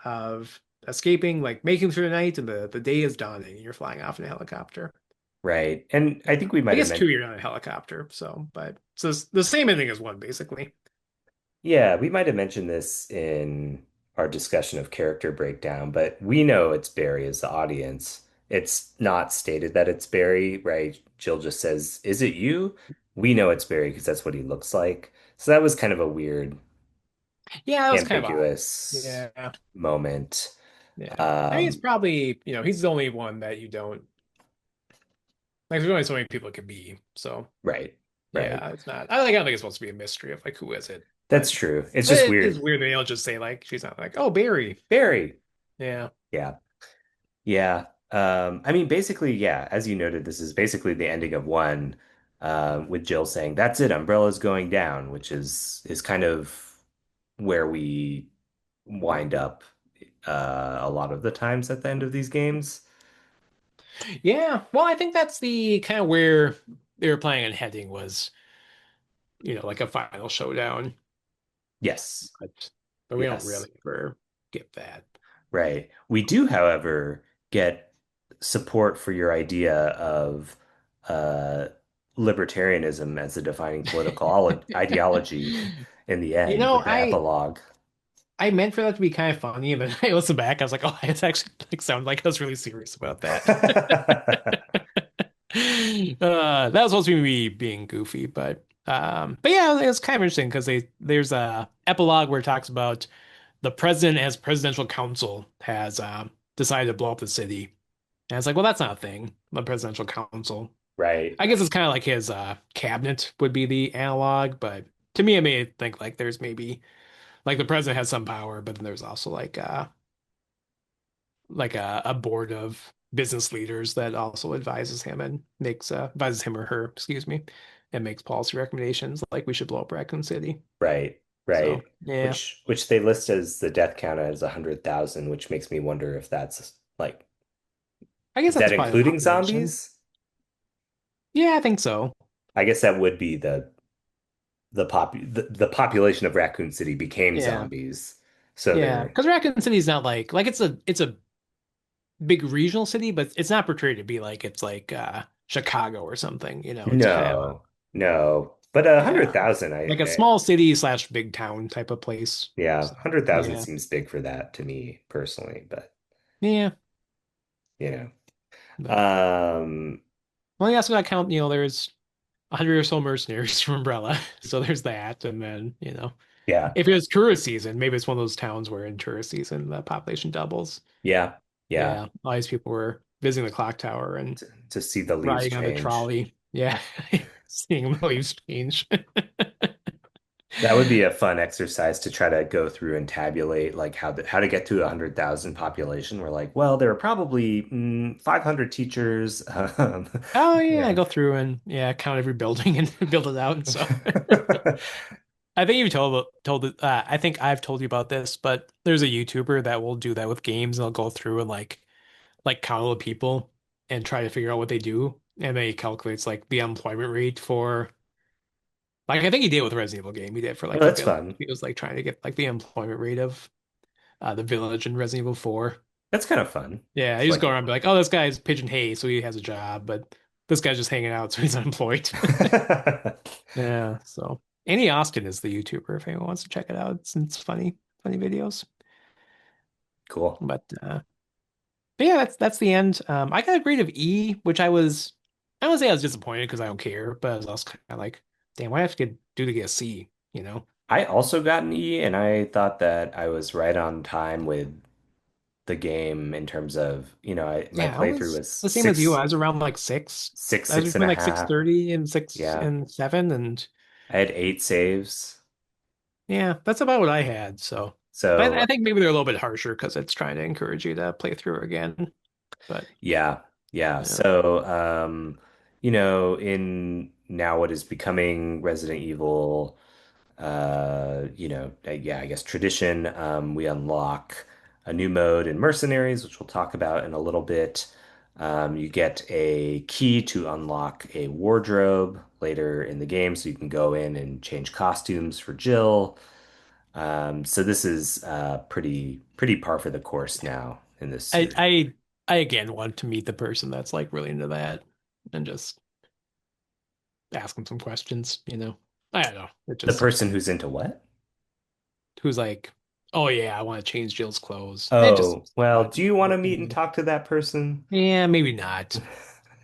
of escaping, like making through the night, and the day is dawning, and you're flying off in a helicopter. Right. And I Yeah. think we I might have guess two, meant you're on a helicopter, but so it's the same ending as one, basically. yeah, we might have mentioned this in our discussion of character breakdown, but we know it's Barry as the audience. it's not stated that it's Barry, right? Jill just says, "Is it you?" We know it's Barry because that's what he looks like. So that was kind of a weird, Yeah, that was kind of odd. ambiguous Yeah. moment. Yeah. I mean, it's Um, probably, he's the only one that you don't like. There's only so many people it could be. So, right, right. yeah, it's not. I don't think it's supposed to be a mystery of like who is it, That's but true. It's just it is weird. weird that they'll just say like she's not like, oh, Barry. Barry. Yeah. Yeah. Yeah. I mean, basically, yeah, as you noted, this is basically the ending of one, with Jill saying, "That's it, Umbrella's going down," which is kind of where we wind up a lot of the times at the end of these games. Yeah. Well, I think that's the kind of where they were planning on heading was, like a final showdown. Yes. But we don't Yes. really ever get that. Right. We do, however, get support for your idea of uh, libertarianism as a defining political ideology in the You end know, with the I epilogue. I meant for that to be kind of funny, and then I listened back. I was like, oh, it's actually like sounded like I was really serious about that. That was supposed to be me being goofy, but yeah, it was kind of interesting because there's a epilogue where it talks about the president as presidential council has decided to blow up the city. And it's like, well, that's not a thing. The presidential council. Right. I guess it's kind of like his cabinet would be the analog, but to me, it made it think like there's maybe like the president has some power, but then there's also like a board of business leaders that also advises him and makes advises him or her, excuse me, and makes policy recommendations like we should blow up Raccoon City. Right. So Right. yeah, Which they list as the death count as 100,000, which makes me wonder if that's like, I guess is that that's probably the including population. zombies? Yeah, I think so. I guess that would be the population of Raccoon City became Yeah, zombies. So yeah, they're because Raccoon City is not like it's a big regional city, but it's not portrayed to be like it's like Chicago or something. It's kind of no, no. But a hundred yeah, thousand, like a small city slash big town type of place. yeah, So 100,000 yeah, seems big for that to me personally, but yeah. you know. But Um, well, you also got to count. There's 100 or so mercenaries from Umbrella, so there's that. And then yeah, if it was tourist season, maybe it's one of those towns where in tourist season the population doubles. yeah, yeah. Yeah, all these people were visiting the clock tower and To see the leaves riding on the change. trolley. Yeah, seeing the leaves change. That would be a fun exercise to try to go through and tabulate like how to get to 100,000 population. We're like, well, there are probably 500 teachers. Oh yeah, Yeah. go through and count every building and build it out. So I think you've told it. I think I've told you about this, but there's a YouTuber that will do that with games. They'll go through and like count all the people and try to figure out what they do, and then he calculates like the unemployment rate for like I think he did it with Resident Evil game. He did it for Well, like the that's village. fun. He was like trying to get like the employment rate of the village in Resident Evil 4. That's kind of fun. Yeah, he It's just like go around and be like, oh, this guy's pigeon hay, so he has a job, but this guy's just hanging out, so he's unemployed. Yeah, so Annie Austin is the YouTuber if anyone wants to check it out. It's funny, funny videos. cool. But yeah, that's the end. I got a grade of E, which I don't say I was disappointed because I don't care, but I was also kind of like, damn, why have to do to get a C, you know? I also got an E, and I thought that I was right on time with the game in terms of, my Yeah, I playthrough was was the same as you. I was around like six. I was six and between a like half. 6:30 and six Yeah. and seven, and I had 8 saves. yeah, that's about what I had. So, but I So think maybe they're a little bit harsher because it's trying to encourage you to play through again. But yeah, yeah. yeah, So, in now what is becoming Resident Evil, yeah, I guess tradition, we unlock a new mode in Mercenaries, which we'll talk about in a little bit. You get a key to unlock a wardrobe later in the game, so you can go in and change costumes for Jill. So this is pretty par for the course now in this I series. I I again want to meet the person that's like really into that and just ask them some questions. I don't know. It The just person who's into what? who's like Oh yeah, I want to change Jill's clothes. It just Oh, seems well, odd. do you want to meet and talk to that person? Yeah, maybe not.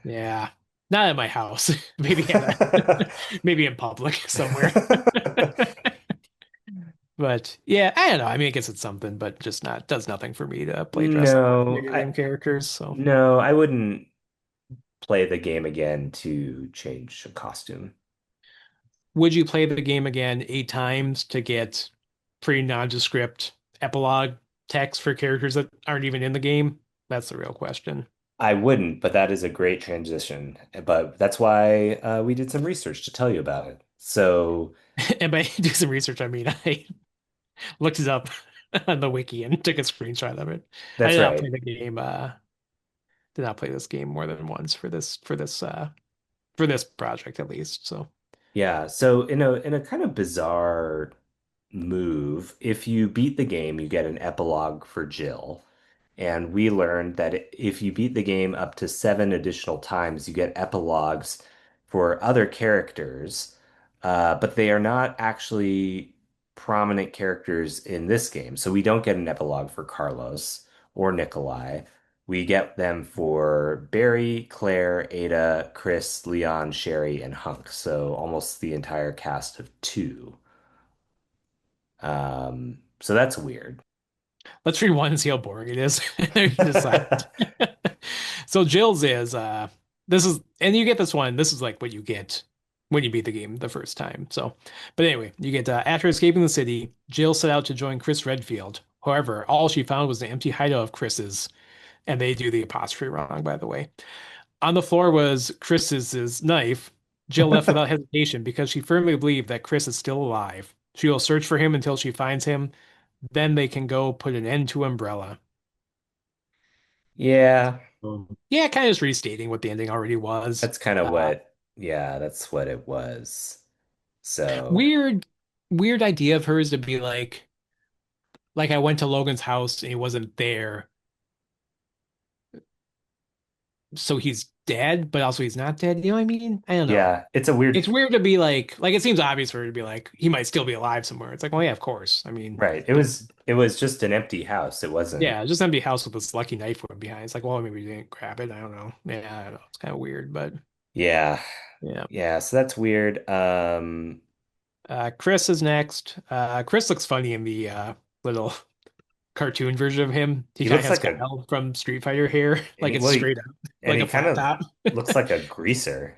Yeah, not at my house. Maybe at a, maybe in public somewhere. But yeah, I don't know. I mean, I guess it's something, but just not does nothing for me to play dress up like No, video game characters. So, I wouldn't play the game again to change a costume. would you play the game again 8 times to get pretty nondescript epilogue text for characters that aren't even in the game? That's the real question. I wouldn't, but that is a great transition. But that's why we did some research to tell you about it. So And by do some research, I mean I looked it up on the wiki and took a screenshot of it. I that's did not play right. the game. Did not play this game more than once for this project at least. So Yeah. So in a kind of bizarre move, if you beat the game, you get an epilogue for Jill. And we learned that if you beat the game up to 7 additional times, you get epilogues for other characters, but they are not actually prominent characters in this game. So we don't get an epilogue for Carlos or Nikolai. We get them for Barry, Claire, Ada, Chris, Leon, Sherry, and Hunk. So almost the entire cast of two. So that's weird. let's read one and see how boring it is. Then we can decide. So Jill's is this is and you get this one. This is like what you get when you beat the game the first time. So, but anyway, you get after escaping the city, Jill set out to join Chris Redfield. However, all she found was an empty hideout of Chris's, and they do the apostrophe wrong, by the way. On the floor was Chris's knife. Jill left without hesitation because she firmly believed that Chris is still alive. She will search for him until she finds him. Then they can go put an end to Umbrella. Yeah, Yeah, kind of just restating what the ending already was. that's kind of what, yeah, that's what it was. So, Weird, weird idea of hers to be like I went to Logan's house and he wasn't there, so he's dead, but also he's not dead. You know what I mean? I don't know. yeah, it's a weird, It's weird to be like it seems obvious for her to be like he might still be alive somewhere. It's like, well, yeah, of course. I mean, right. It was just an empty house. It wasn't, yeah, just empty house with this lucky knife wound behind. It's like, well, maybe he didn't grab it. I don't know. Yeah, I don't know. It's kind of weird, but yeah. yeah. Yeah, so that's weird. Chris is next. Chris looks funny in the little cartoon version of him. He He kind of looks has like a, Kyle from Street Fighter hair, and like he, it's well, straight up, and like he a kind flat of top. looks like a greaser.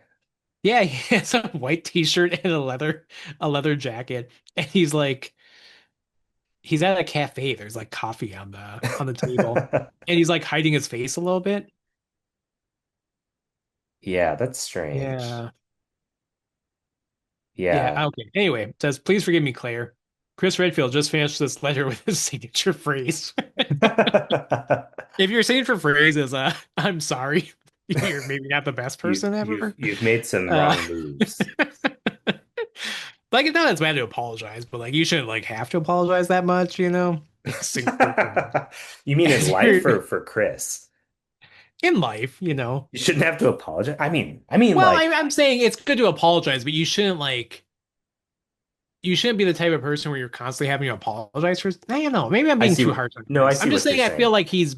Yeah, he has a white t-shirt and a leather jacket, and he's at a cafe. There's like coffee on the table, and he's like hiding his face a little bit. Yeah, that's strange. Yeah, yeah. Yeah. Okay. Anyway, it says, please forgive me, Claire. Chris Redfield just finished this letter with his signature phrase. If your signature phrase is "I'm sorry," you're maybe not the best You've person you've ever. you've made some Uh, wrong moves. like it's not as bad to apologize, but like you shouldn't like have to apologize that much, you know? Signature phrase. You mean in As life you're or for Chris? in life, you know. You shouldn't have to apologize. I mean Well, like I'm saying it's good to apologize, but you shouldn't be the type of person where you're constantly having to apologize for. I don't know. Maybe I'm I being see too what harsh on no, I Chris. see I'm just what you're saying I feel saying. like he's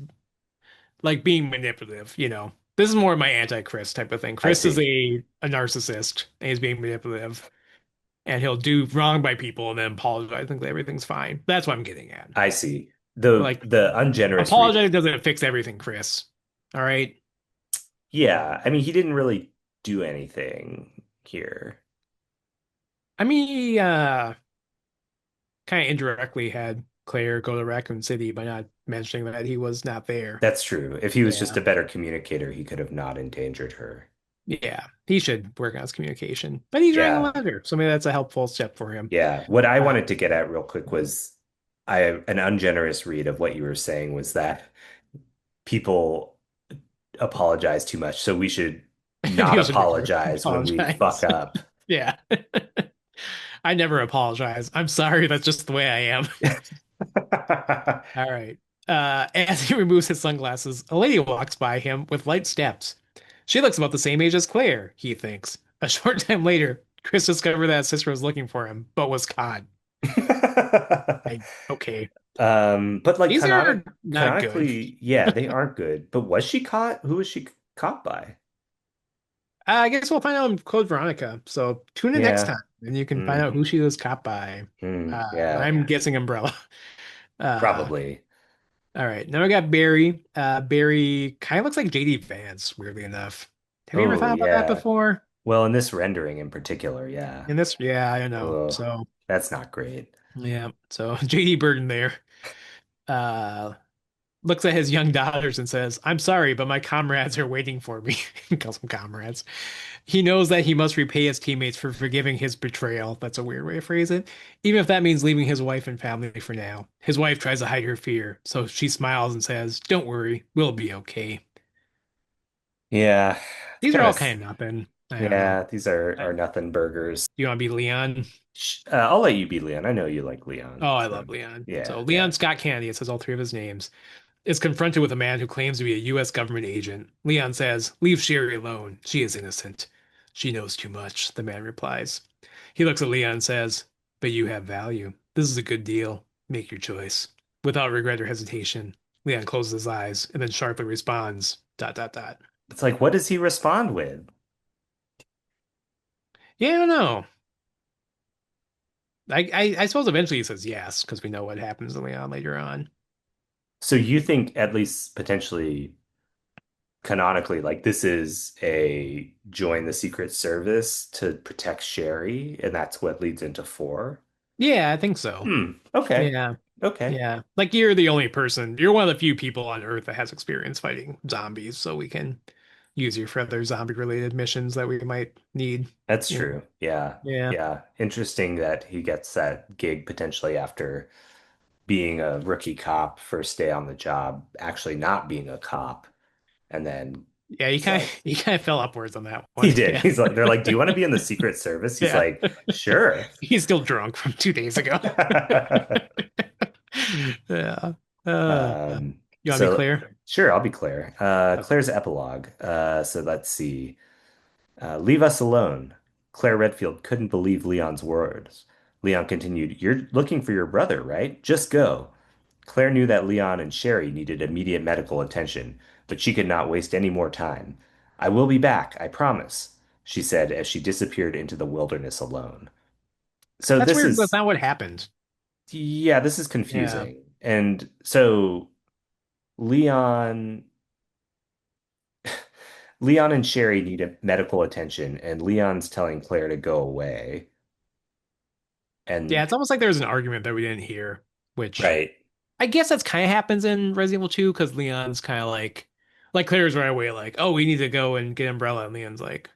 like being manipulative, you know. This is more my anti-Chris type of thing. I Chris is see. a narcissist and he's being manipulative and he'll do wrong by people and then apologize. I think that everything's fine. That's what I'm getting at. I see. The Like the ungenerous read. apologize doesn't fix everything, Chris. All right. Yeah, I mean he didn't really do anything here. I mean, he kind of indirectly had Claire go to Raccoon City by not mentioning that he was not there. That's true. If he was just Yeah. a better communicator, he could have not endangered her. Yeah. He should work on his communication. But he's writing a Yeah. letter. So maybe that's a helpful step for him. Yeah. What I Uh, wanted to get at real quick was an ungenerous read of what you were saying was that people apologize too much, so we should not People should never apologize when we fuck apologize. up. Yeah. I never apologize. I'm sorry. That's just the way I am. All right. As he removes his sunglasses, a lady walks by him with light steps. She looks about the same age as Claire, he thinks. A short time later, Chris discovered that his sister was looking for him, but was caught. I, okay. But like These are not good. canonically, yeah, they aren't good. But was she caught? Who was she caught by? I guess we'll find out in Code Veronica. So tune in next Yeah. time, and you can find Mm, out who she was caught by. yeah, I'm guessing Umbrella. Uh, probably. all right. Now we got Barry. Barry kind of looks like JD Vance, weirdly enough. Have you ever Oh, thought about that yeah. before? Well, in this rendering in particular, yeah. In this, yeah, I know. Oh, So that's not great. yeah, so JD Burton there. Uh, looks at his young daughters and says, "I'm sorry, but my comrades are waiting for me." He calls them comrades. He knows that he must repay his teammates for forgiving his betrayal. That's a weird way to phrase it. Even if that means leaving his wife and family for now. His wife tries to hide her fear, so she smiles and says, "Don't worry, we'll be okay." Yeah, it's These are kind all of, kind of nothing. I don't know. yeah, these are nothing burgers. Do you want to be Leon? I'll let you be Leon. I know you like Leon. Oh, I So, love Leon. So yeah, Leon yeah. Scott Kennedy, it says all three of his names, is confronted with a man who claims to be a U.S. government agent. Leon says, "Leave Sherry alone. She is innocent." "She knows too much," the man replies. He looks at Leon and says, "But you have value. This is a good deal. Make your choice." Without regret or hesitation, Leon closes his eyes and then sharply responds, dot, dot, dot. It's like, what does he respond with? Yeah, I don't know. I suppose eventually he says yes, because we know what happens to Leon later on. So you think at least potentially canonically, like this is a join the Secret Service to protect Sherry, and that's what leads into four? Yeah, I think so. Okay. Yeah. Okay. Yeah. Like you're the only person, you're one of the few people on Earth that has experience fighting zombies, so we can use you for other zombie related missions that we might need. That's You know. true. Yeah. Yeah. Yeah. Interesting that he gets that gig potentially after being a rookie cop, first day on the job, actually not being a cop. And then Yeah, he he's kind of like, he kind of fell upwards on that he one. did. Yeah. He's like, they're like, do you want to be in the Secret Service? He's Yeah. like, sure. He's still drunk from 2 days ago. Yeah. Uh, you want to be So clear? sure, I'll be Claire. Okay. Claire's epilogue. So let's see. Leave us alone. Claire Redfield couldn't believe Leon's words. Leon continued, "You're looking for your brother, right? Just go." Claire knew that Leon and Sherry needed immediate medical attention, but she could not waste any more time. "I will be back, I promise," she said as she disappeared into the wilderness alone. So That's this weird. That's is, not what happened. yeah, this is Yeah. confusing. And so Leon Leon and Sherry need medical attention, and Leon's telling Claire to go away. Yeah, And it's almost like there was an argument that we didn't hear, which right, I guess that's kind of happens in Resident Evil 2 because Leon's kind of like Claire's right away, like, "Oh, we need to go and get Umbrella," and Leon's like,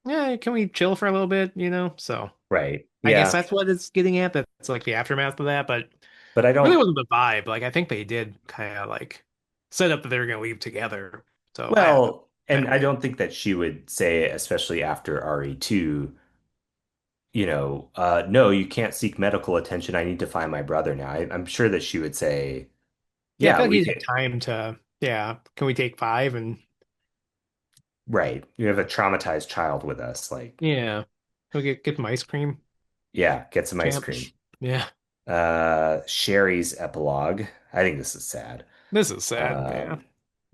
"Yeah, can we chill for a little bit?" So right. I guess Yeah. that's what it's getting at. That's like the aftermath of that, but But I really don't, wasn't the vibe. Like I think they did kind of like set up that they were gonna leave together. So I don't know, well, kind and of I weird. don't think that she would say, especially after RE2, no, you can't seek medical attention. I need to find my brother now. I'm sure that she would say, Yeah, I yeah, feel like we he'd have could, time to. Yeah, can we take five and right. You have a traumatized child with us. Like, yeah, can we get some ice cream, yeah, get some ice champ? cream. Yeah, Sherry's epilogue. I think this is sad. this is sad. Yeah. Um,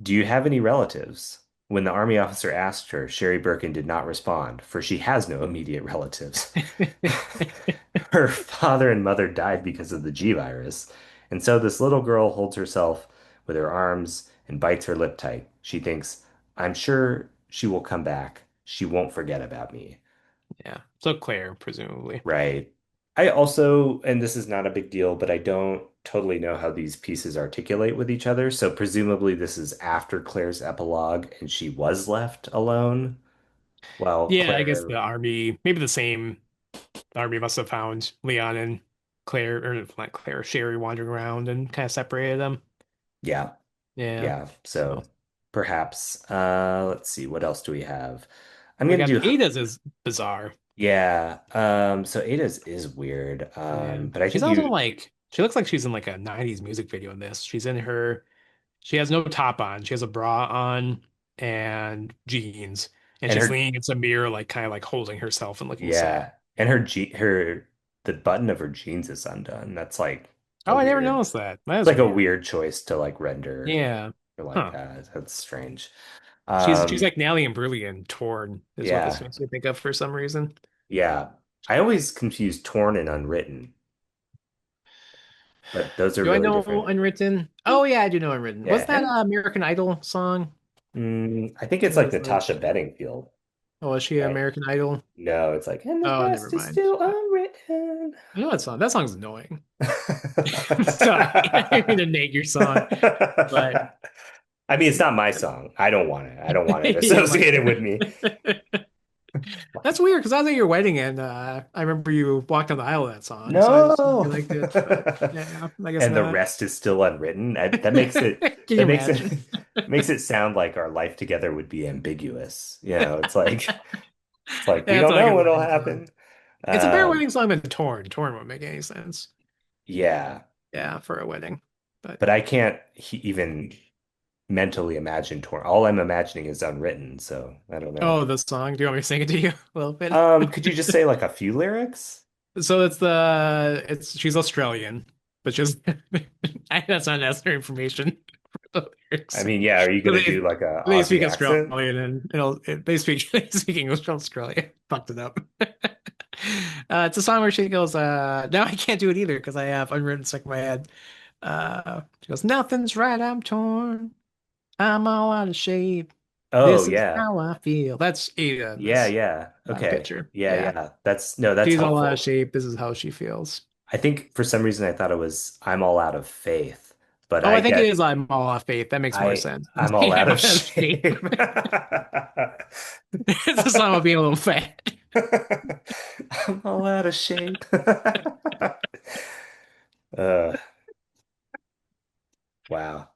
do you have any relatives? When the army officer asked her, Sherry Birkin did not respond, for she has no immediate relatives. Her father and mother died because of the G virus, and so this little girl holds herself with her arms and bites her lip tight. She thinks, I'm sure she will come back. She won't forget about me. Yeah. So Claire, presumably. Right. I also, and this is not a big deal, but I don't totally know how these pieces articulate with each other. So presumably this is after Claire's epilogue and she was left alone while Yeah, I guess the Claire, army, maybe the army must have found Leon and Claire, or not Claire, Sherry wandering around and kind of separated them. yeah, Yeah. yeah. So So perhaps, let's see, what else do we have? I'm we gonna got do, Ada's is bizarre. yeah. So Ada's is weird. Yeah. But I She's think also you, like, she looks like she's in like a 90s music video in this. She has no top on. She has a bra on and jeans. And and she's her, leaning against a mirror, like kind of like holding herself and looking sad. yeah, and her the button of her jeans is undone. That's like, a Oh, I never weird, noticed that. That is like a weird. weird choice to like render Yeah. or like Huh. that. That's strange. She's Um, like Natalie Imbruglia in Torn is what this yeah, makes me think of for some reason. yeah. I always confuse torn and unwritten, but those are Do I really know different. Unwritten? Oh yeah, I do know Unwritten. Was Yeah, that and American Idol song? I think it's It like was Natasha like, Bedingfield, oh, is she right? American Idol? No, it's like, and the Oh, never rest is mind. still unwritten. I know that song. That song's annoying. Sorry, I didn't mean to nag your song, but I mean, it's not my song. I don't want it. I don't want it you don't like associated with me. it. That's weird because I was at your wedding and I remember you walked down the aisle of that song, so I just No. you liked it. But yeah, I guess And the not. rest is still unwritten. Can you That makes imagine? makes it sound like our life together would be ambiguous. You know, it's like we Yeah, it's don't not like know a what'll wedding song. happen. It's a better Um, wedding song than Torn. Torn won't make any sense. yeah, Yeah, for a wedding. But but I can't even mentally imagine torn. All I'm imagining is unwritten, so I don't know. oh, the song. Do you want me to sing it to you a little bit? Could you just say like a few lyrics? So it's she's Australian, but just that's not necessary information for the I lyrics. mean, yeah, are you So gonna do like a they Aussie speak accent? Australian and they speak they speak English from Australia. Fucked it up. It's a song where she goes, now I can't do it either because I have unwritten stuck in my head. She goes, nothing's right, I'm torn. I'm all out of shape. Oh This is yeah. how I feel. That's Ada in Yeah, this yeah. Okay. picture. Yeah, Yeah. yeah. That's no, that's She's all out of helpful. shape. This is how she feels. I think for some reason I thought it was I'm all out of faith, but Oh, I I think it get is I'm all off faith. That makes more sense. I'm all Yeah, out I'm of out of shape. shape. It's a song about being a little fat. I'm all out of shape. Uh, wow.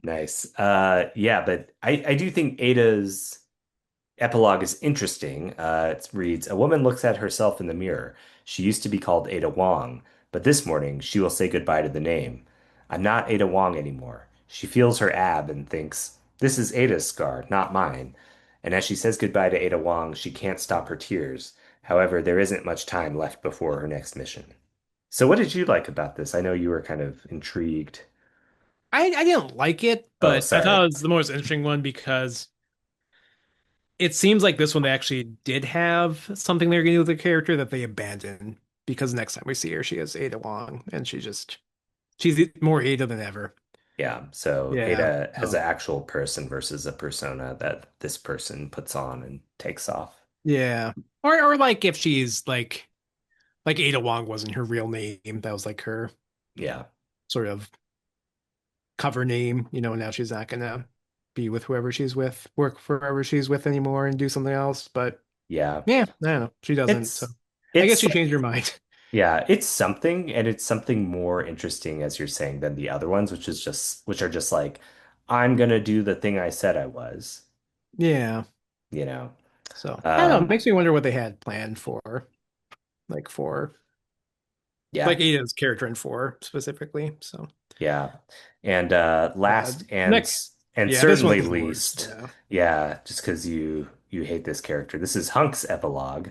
Nice. Yeah, but I do think Ada's epilogue is interesting. It reads, a woman looks at herself in the mirror. She used to be called Ada Wong, but this morning she will say goodbye to the name. I'm not Ada Wong anymore. She feels her ab and thinks, this is Ada's scar, not mine. And as she says goodbye to Ada Wong, she can't stop her tears. However, there isn't much time left before her next mission. So what did you like about this? I know you were kind of intrigued. I didn't like it, Oh, but I thought sorry. it was the most interesting one because it seems like this one they actually did have something they're going to do with the character that they abandoned because next time we see her, she is Ada Wong and she's more Ada than ever. Yeah, so Yeah. Ada as So, an actual person versus a persona that this person puts on and takes off. yeah. Or like if she's like Ada Wong wasn't her real name. That was like her Yeah, sort of cover name. Now she's not gonna be with whoever she's with, work for whoever she's with anymore and do something else. But yeah. yeah, I don't know. She doesn't. So It's I guess it's she changed her mind. yeah, it's something and it's something more interesting as you're saying than the other ones, which are just like I'm gonna do the thing I said I was, Yeah. you know. So I don't know. It Um, makes me wonder what they had planned for yeah, like Ada's character in four specifically. So yeah. And uh last next and yeah, this certainly one's the worst. least, Yeah. yeah, just because you hate this character. This is Hunk's epilogue.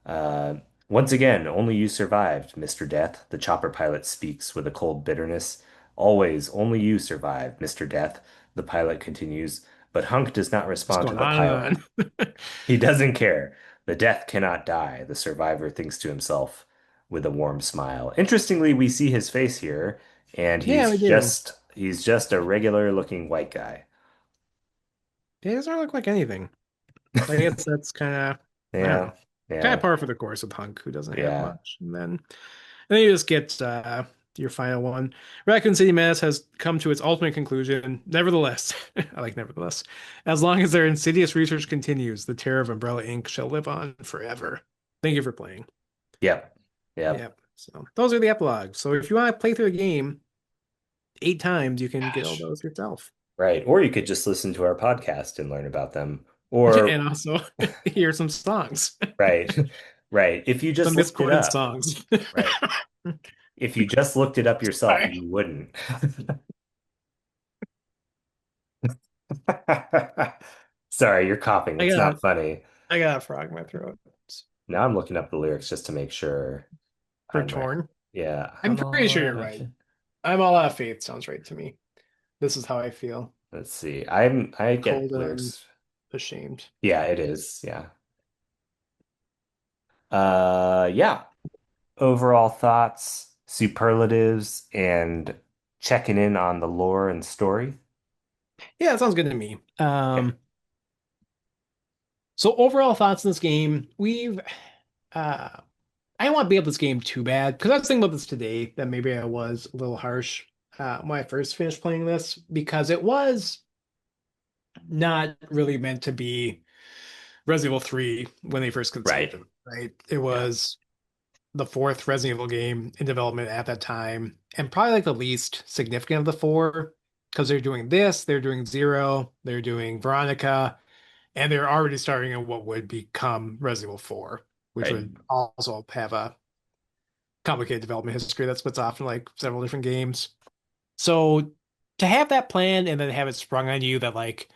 Uh, Once again, only you survived, Mr. Death. The chopper pilot speaks with a cold bitterness. Always, only you survived, Mr. Death. The pilot continues, but Hunk does not Just respond to going the on pilot. and on. He doesn't care. The death cannot die, the survivor thinks to himself with a warm smile. Interestingly, we see his face here, and Yeah, we do. he's just a regular looking white guy. He doesn't look like anything. I guess that's kind of, I don't Yeah, know, kind of yeah, par for the course with Hunk, who doesn't have yeah. much. And then you just get your final one. Raccoon City Mass has come to its ultimate conclusion. Nevertheless, I like nevertheless, as long as their insidious research continues, the terror of Umbrella Inc. shall live on forever. Thank you for playing. Yep, yep. Yep. So those are the epilogues. So if you want to play through a game 8 times, you can get all Gosh. those yourself. Right. Or you could just listen to our podcast and learn about them. Or, And also hear some songs, right, right. If you some just looked it misquoted up, songs. right. If you just looked it up yourself, Sorry. you wouldn't. Sorry, you're coughing. I It's got not funny. I got a frog in my throat Now I'm looking up the lyrics just to make sure for I'm right. torn. Yeah, I'm I'm pretty all sure out you're of right. faith. I'm all out of faith. Sounds right to me. This is how I feel. Let's see. I get Cold and lyrics. ashamed. Yeah, it is. Yeah. Yeah. Overall thoughts, superlatives, and checking in on the lore and story. Yeah, that sounds good to me. Okay. So overall thoughts on this game, uh I don't want to be up this game too bad because I was thinking about this today that maybe I was a little harsh when I first finished playing this because it was not really meant to be Resident Evil 3 when they first conceived Right. it, right? It Yeah. was the fourth Resident Evil game in development at that time, and probably like the least significant of the four because they're doing this, they're doing Zero, they're doing Veronica, and they're already starting on what would become Resident Evil 4, which Right. would also have a complicated development history that splits off in like several different games. So to have that plan and then have it sprung on you that like,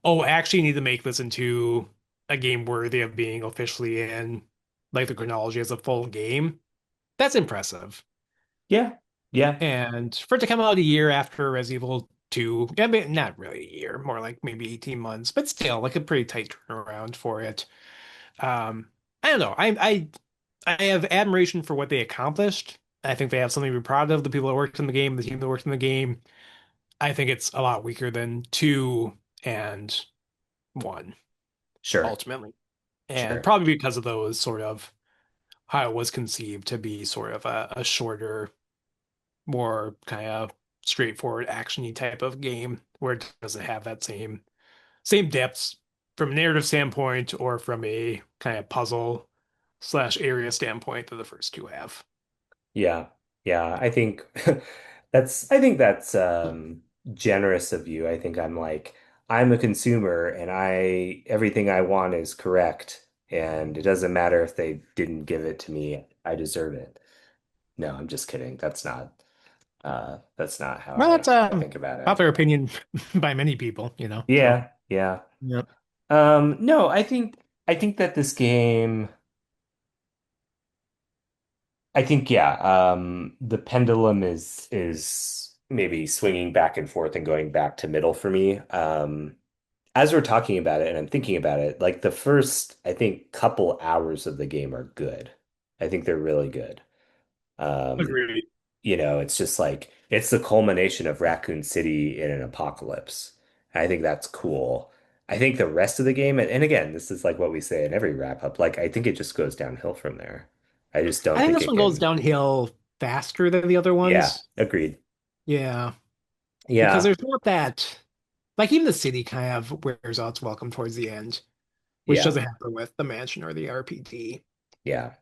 oh, actually you need to make this into a game worthy of being officially in like the chronology as a full game, that's impressive. Yeah. Yeah. And for it to come out a year after Resident Evil 2, I mean, not really a year, more like maybe 18 months, but still like a pretty tight turnaround for it. Um, I don't know. I have admiration for what they accomplished. I think they have something to be proud of. The people that worked in the game, the team that worked in the game. I think it's a lot weaker than two and one Sure. ultimately, and Sure. probably because of those sort of how it was conceived to be sort of a shorter, more kind of straightforward actiony type of game where it doesn't have that same depths from a narrative standpoint or from a kind of puzzle slash area standpoint that the first two have. Yeah. Yeah. I think that's generous of you. I think I'm a consumer and I everything I want is correct and it doesn't matter if they didn't give it to me. I deserve it. No, I'm just kidding. That's not how Well, that's I think about it. popular opinion by many people, you know. So, Yeah, yeah. yeah. No, I think that this game I think yeah, the pendulum is maybe swinging back and forth and going back to middle for me. As we're talking about it and I'm thinking about it, like the first I think couple hours of the game are good. I think they're really good. Um, Agreed. it's just like it's the culmination of Raccoon City in an apocalypse. I think that's cool. I think the rest of the game, and again, this is like what we say in every wrap up, like I think it just goes downhill from there. I just I don't think think this it one goes can. downhill faster than the other Yeah, ones. agreed. Yeah, because Yeah, there's not that, like even the city kind of wears out its welcome towards the end, which yeah, doesn't happen with the mansion or the RPG. yeah.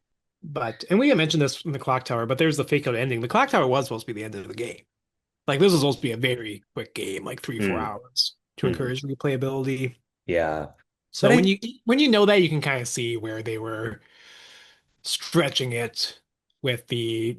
But, and we had mentioned this in the clock tower, but there's the fake out ending. The clock tower was supposed to be the end of the game. Like this was supposed to be a very quick game, like 3, 4 Mm, hours to hmm. encourage replayability. Yeah. But So when you know that, you can kind of see where they were stretching it with the,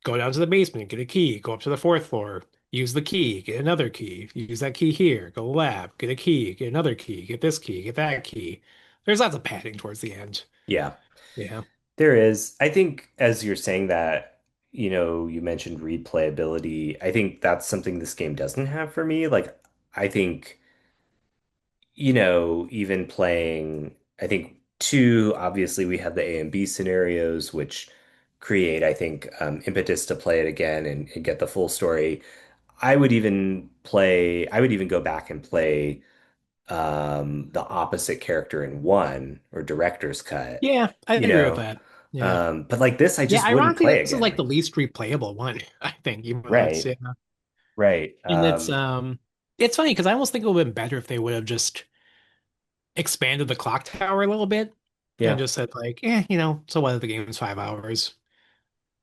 go down to the basement, get a key, go up to the fourth floor, use the key, get another key, use that key here, go lab, get a key, get another key, get this key, get that key. There's lots of padding towards the end. yeah, Yeah. there is. I think as you're saying that, you mentioned replayability. I think that's something this game doesn't have for me. Like, I think even playing, I think two, obviously we have the A and B scenarios, which create, I think, impetus to play it again and get the full story. I would even go back and play the opposite character in one or director's cut, Yeah, I you agree with know. that. Yeah. But like this, I Yeah, just wouldn't ironically, play this is like again. the least replayable one, I think, even though it's Right, yeah. right. And it's funny because I almost think it would have been better if they would have just expanded the clock tower a little bit and Yeah, just said like, so what if the game's 5 hours?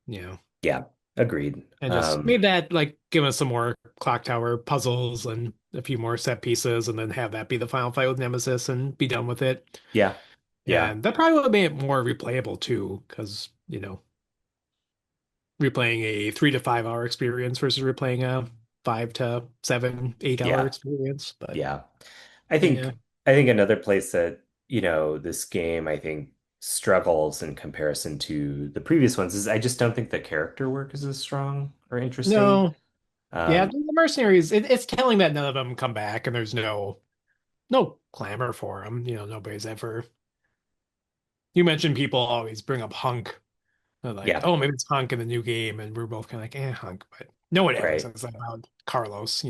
You know, yeah, agreed. and just made that like give us some more clock tower puzzles and a few more set pieces, and then have that be the final fight with Nemesis and be done with it. Yeah, yeah, And that probably would have made it more replayable too, because replaying a 3 to 5 hour experience versus replaying a 5 to 7, 8 hour yeah, experience. But yeah. yeah, I think another place that, this game, I think. struggles in comparison to the previous ones is I just don't think the character work is as strong or interesting. No, yeah, Um, the mercenaries. It's telling that none of them come back, and there's no clamor for them. Nobody's ever. You mentioned people always bring up Hunk. They're like, yeah, oh, maybe it's Hunk in the new game, and we're both kind of like, Hunk, but no one ever right. says that about Carlos.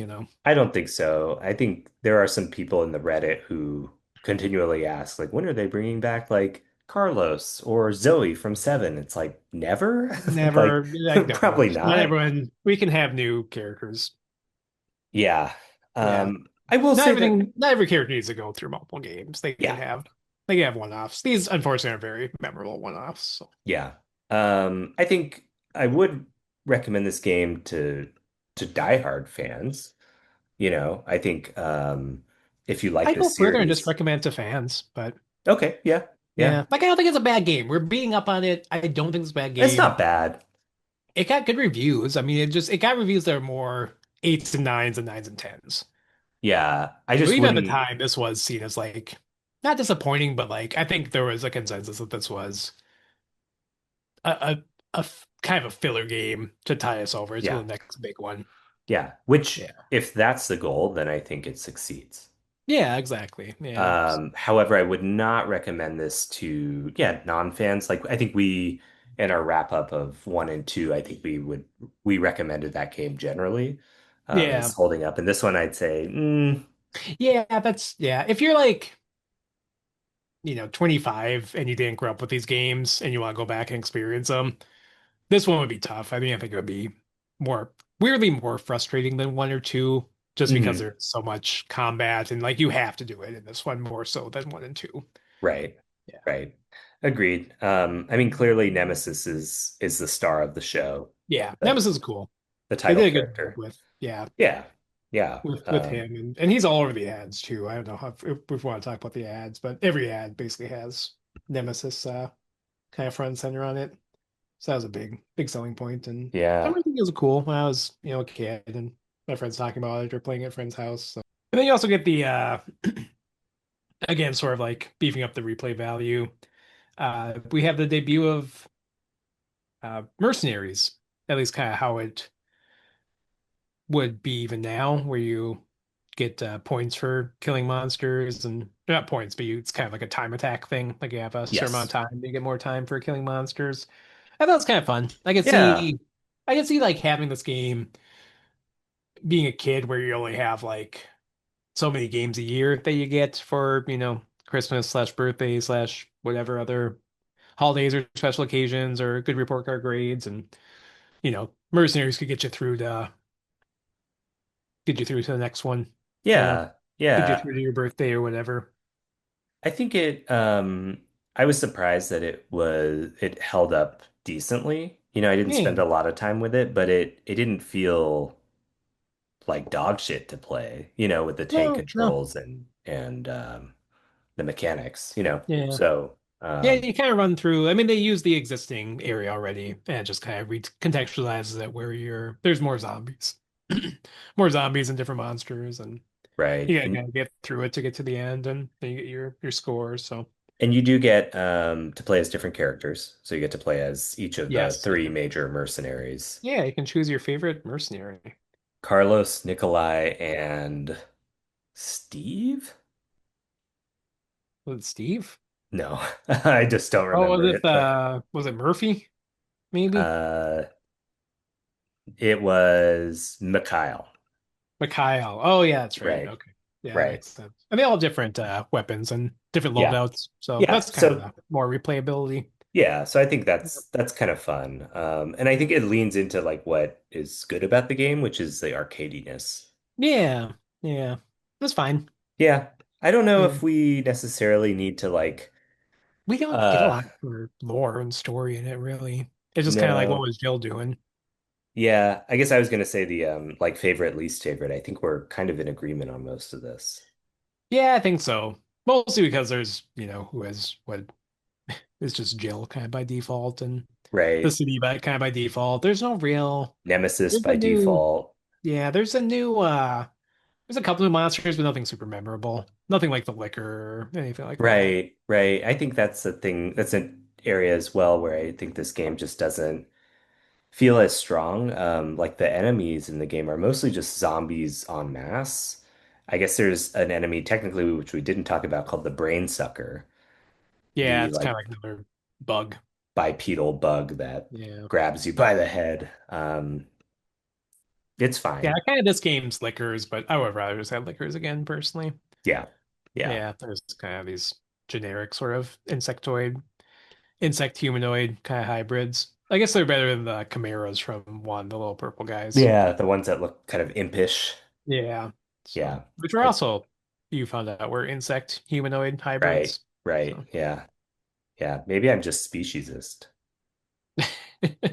I don't think so. I think there are some people in the Reddit who continually ask, like, when are they bringing back like Carlos or Zoe from Seven? It's like never, like Never, like, no, probably not not. everyone. We can have new characters. Yeah. Yeah, I will say that, not every character needs to go through multiple games. yeah, They can have one-offs. These, unfortunately, are very memorable one-offs. So yeah. I think I would recommend this game to diehard fans. I think if you like I go this further and just series, recommend it to fans, but okay, yeah, yeah. yeah, like I don't think it's a bad game. We're beating up on it. I don't think it's a bad It's game. not bad. It got good reviews. I mean, it got reviews that are more eights and nines and tens. Yeah, I So just even at the wouldn't. time, this was seen as like not disappointing, but like I think there was a consensus that this was a kind of a filler game to tie us over to Yeah. the next big one. Yeah, which Yeah. if that's the goal, then I think it succeeds. Yeah, exactly. Yeah. However, I would not recommend this to, yeah, non-fans. Like I think we in our wrap up of one and two, I think we recommended that game generally as Yeah. holding up. And this one I'd say, Yeah, yeah. If you're like, 25 and you didn't grow up with these games and you want to go back and experience them, this one would be tough. I think it would be more weirdly more frustrating than one or two, just because mhm, there's so much combat and like you have to do it in this one more so than one and two. right, Yeah. right. Agreed. I mean, clearly Nemesis is the star of the show, Yeah. the Nemesis is cool. the They title did a good job character. with, yeah, Yeah, yeah. with him and he's all over the ads too. I don't know if we want to talk about the ads, but every ad basically has Nemesis kind of front and center on it. So that was a big selling point. And I Yeah. really think it was cool when I was, a kid and my friends talking about it or playing at a friend's house. So. And then you also get the again, sort of like beefing up the replay value. We have the debut of Mercenaries, at least kind of how it would be even now, where you get points for killing monsters and not points, but it's kind of like a time attack thing. Like you have a certain amount Yes. of time, you get more time for killing monsters. I thought it was kind of fun. Yeah. I could see like having this game being a kid where you only have like so many games a year that you get for, Christmas slash birthday slash whatever other holidays or special occasions or good report card grades. And, Mercenaries could get you through to the next one, you know, Yeah. get you Yeah. through to your birthday or whatever. I think I was surprised that it held up decently. I didn't spend Yeah. a lot of time with it, but it didn't feel like dog shit to play, with the tank No, no. controls and the mechanics. Yeah. So, Yeah, you kind of run through. I mean, they use the existing area already and just kind of recontextualizes it where there's more zombies. More zombies and different monsters, and right. you gotta And kind of get through it to get to the end, and then you get your scores. So and you do get to play as different characters. So you get to play as each of the yes, three major mercenaries. yeah, you can choose your favorite mercenary. Carlos, Nikolai, and Steve? Was it Steve? No, I just don't Oh, remember it, but was it Murphy? Maybe uh it was Mikhail. Mikhail. Oh yeah, that's right. Right. Okay, yeah, that Right. makes sense. And they all have different weapons and different Yeah. loadouts, so Yeah. that's kind of So the more replayability. yeah, so I think that's kind of fun. And I think it leans into like what is good about the game, which is the arcadiness. Yeah, yeah, that's fine. Yeah. I don't know Yeah. if we necessarily need to like We don't get a uh lot for lore and story in it, really. It's just kind of like what no. was Jill doing? Yeah, I guess I was gonna say the like favorite, least favorite. I think we're kind of in agreement on most of this. Yeah, I think so. Mostly because there's, who has what is just Jill kind of by default and the Right. city by kind of by default. Nemesis There's a by new, default. yeah, there's a new There's a couple of monsters, but nothing super memorable. Nothing like the liquor or anything like that. Right, right. I think that's a thing, that's an area as well where I think this game just doesn't feel as strong. Like the enemies in the game are mostly just zombies en masse. I guess there's an enemy technically which we didn't talk about called the brain sucker, Yeah, the it's kind like of like another bug. bipedal bug that Yeah. grabs you by the head. It's Yeah, fine. kind of this game's liquors, but I would rather just have liquors again, personally. Yeah. Yeah. Yeah, there's kind of these generic sort of insect humanoid kind of hybrids. I guess they're better than the chimeras from one, the little purple guys. Yeah, the ones that look kind of impish. Yeah. So, Yeah. which are I, also, you found out, were insect humanoid right. hybrids. Right. So, Yeah. Yeah. Maybe I'm just speciesist.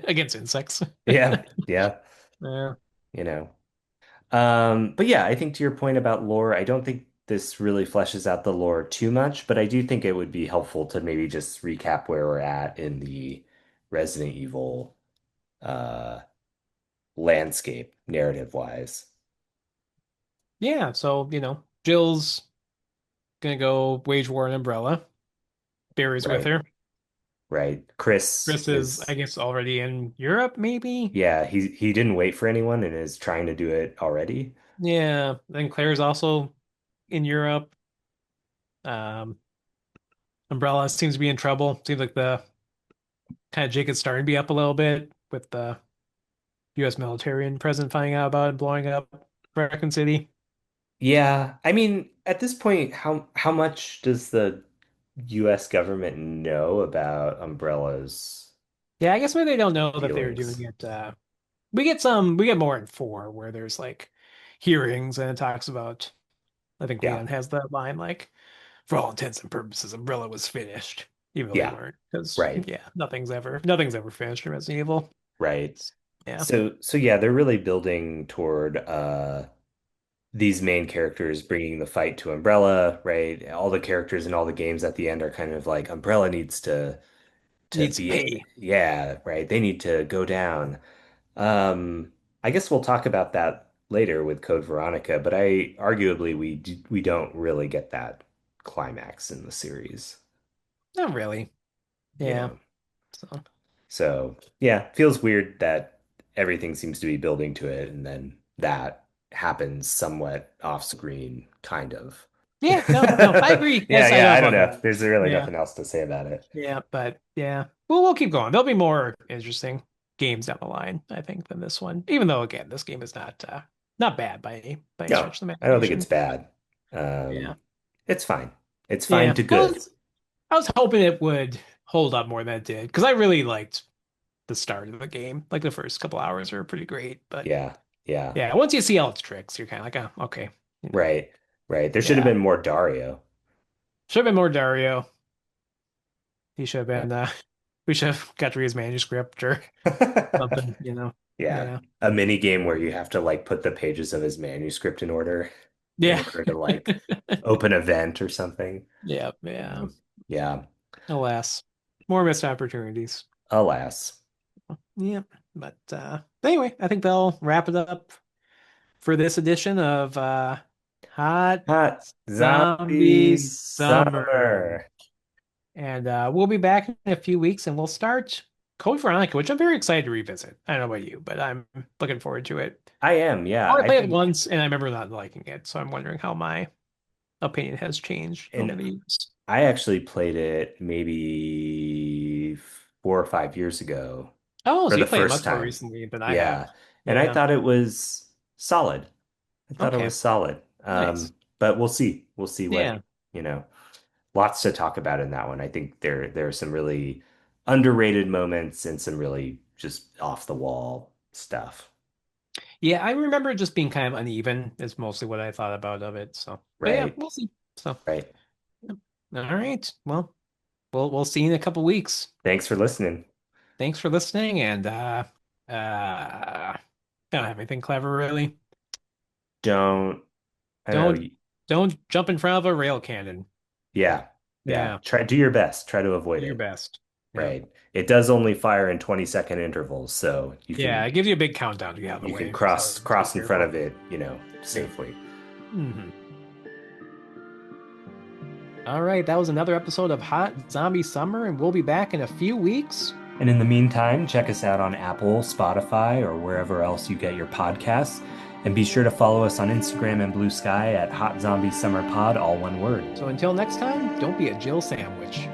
against insects. Yeah. Yeah. Yeah. You know. But yeah, I think to your point about lore, I don't think this really fleshes out the lore too much, but I do think it would be helpful to maybe just recap where we're at in the Resident Evil uh landscape narrative wise. Yeah. So, Jill's gonna go wage war on Umbrella. Barry's with Right. her. Right. Chris Chris is, I is guess, already in Europe, maybe. yeah, he didn't wait for anyone and is trying to do it already. Yeah. Then Claire's also in Europe. Um, Umbrella seems to be in trouble. Seems like the kind of jig is starting to be up a little bit with the U.S. military and president finding out about it, blowing up Raccoon City. Yeah, I mean, at this point, how much does the US government know about Umbrella's Yeah, I guess maybe they don't know that they were doing dealings? it. We get more in four where there's like hearings and it talks about. I think Yeah. Leon has that line like, for all intents and purposes, Umbrella was finished, even though they Yeah. weren't, because Right. yeah, nothing's ever finished in Resident Evil. Right. Yeah, So yeah, they're really building toward these main characters bringing the fight to Umbrella, right? All the characters in all the games at the end are kind of like Umbrella needs to needs to be pay. yeah, right. They need to go down. Um, I guess we'll talk about that later with Code Veronica, but I arguably we don't really get that climax in the series. Not really. Yeah. Yeah. So So, yeah, feels weird that everything seems to be building to it and then that happens somewhat off screen, kind of. yeah, no, I agree. Yeah, I yeah, don't I don't about know. that. There's really Yeah, nothing else to say about it. yeah, but yeah, we'll keep going. There'll be more interesting games down the line, I think, than this one. Even though, again, this game is not bad by any No, stretch of the I don't think it's imagination. bad. Yeah, Um, it's fine. It's fine yeah. to good. I was hoping it would hold up more than it did because I really liked the start of the game. Like the first couple hours were pretty great, but Yeah, yeah. yeah, once you see all its tricks, you're kind of like, oh, okay, Right, right. There should have yeah. been more Dario. Should have been more Dario. He should have Yeah. been. We should have got to read his manuscript or something. Yeah. Yeah, A mini game where you have to like put the pages of his manuscript in yeah, order to like open a vent or something. yeah, yeah. Mm, yeah. Alas, more missed opportunities. Alas. Yeah, but anyway, I think they'll wrap it up for this edition of Hot Hot zombie Zombie Summer. summer. And we'll be back in a few weeks and we'll start Code Veronica, which I'm very excited to revisit. I don't know about you, but I'm looking forward to it. I am, I yeah. only I played it think once and I remember not liking it, so I'm wondering how my opinion has changed and over the years. I actually played it maybe 4 or 5 years ago Oh, for so you the played it first much more time. recently than I have. Yeah. And I Yeah. thought it was solid. I thought it Okay. was solid. Nice. But we'll see. We'll see what, Yeah. you know, lots to talk about in that one. I think there are some really underrated moments and some really just off the wall stuff. Yeah, I remember it just being kind of uneven is mostly what I thought about of it. So, but yeah, Right. we'll see. So, Right. yep. All right. Well, we'll see you in a couple weeks. Thanks for listening. Thanks for listening and I don't have anything clever really. Don't, I don't Don't know. don't jump in front of a rail cannon. Yeah. Yeah. Yeah, Do your best. Try to do avoid your it. best. Yep. Right. It does only fire in 20-second intervals, so Yeah, it gives you a big countdown to get out of the you can way. So cross just be in front careful. of it, Yep. safely. Hmm. All right, that was another episode of Hot Zombie Summer, and we'll be back in a few weeks. And in the meantime, check us out on Apple, Spotify, or wherever else you get your podcasts. And be sure to follow us on Instagram and Blue Sky at Hot Zombie Summer Pod, all one word. So until next time, don't be a Jill sandwich.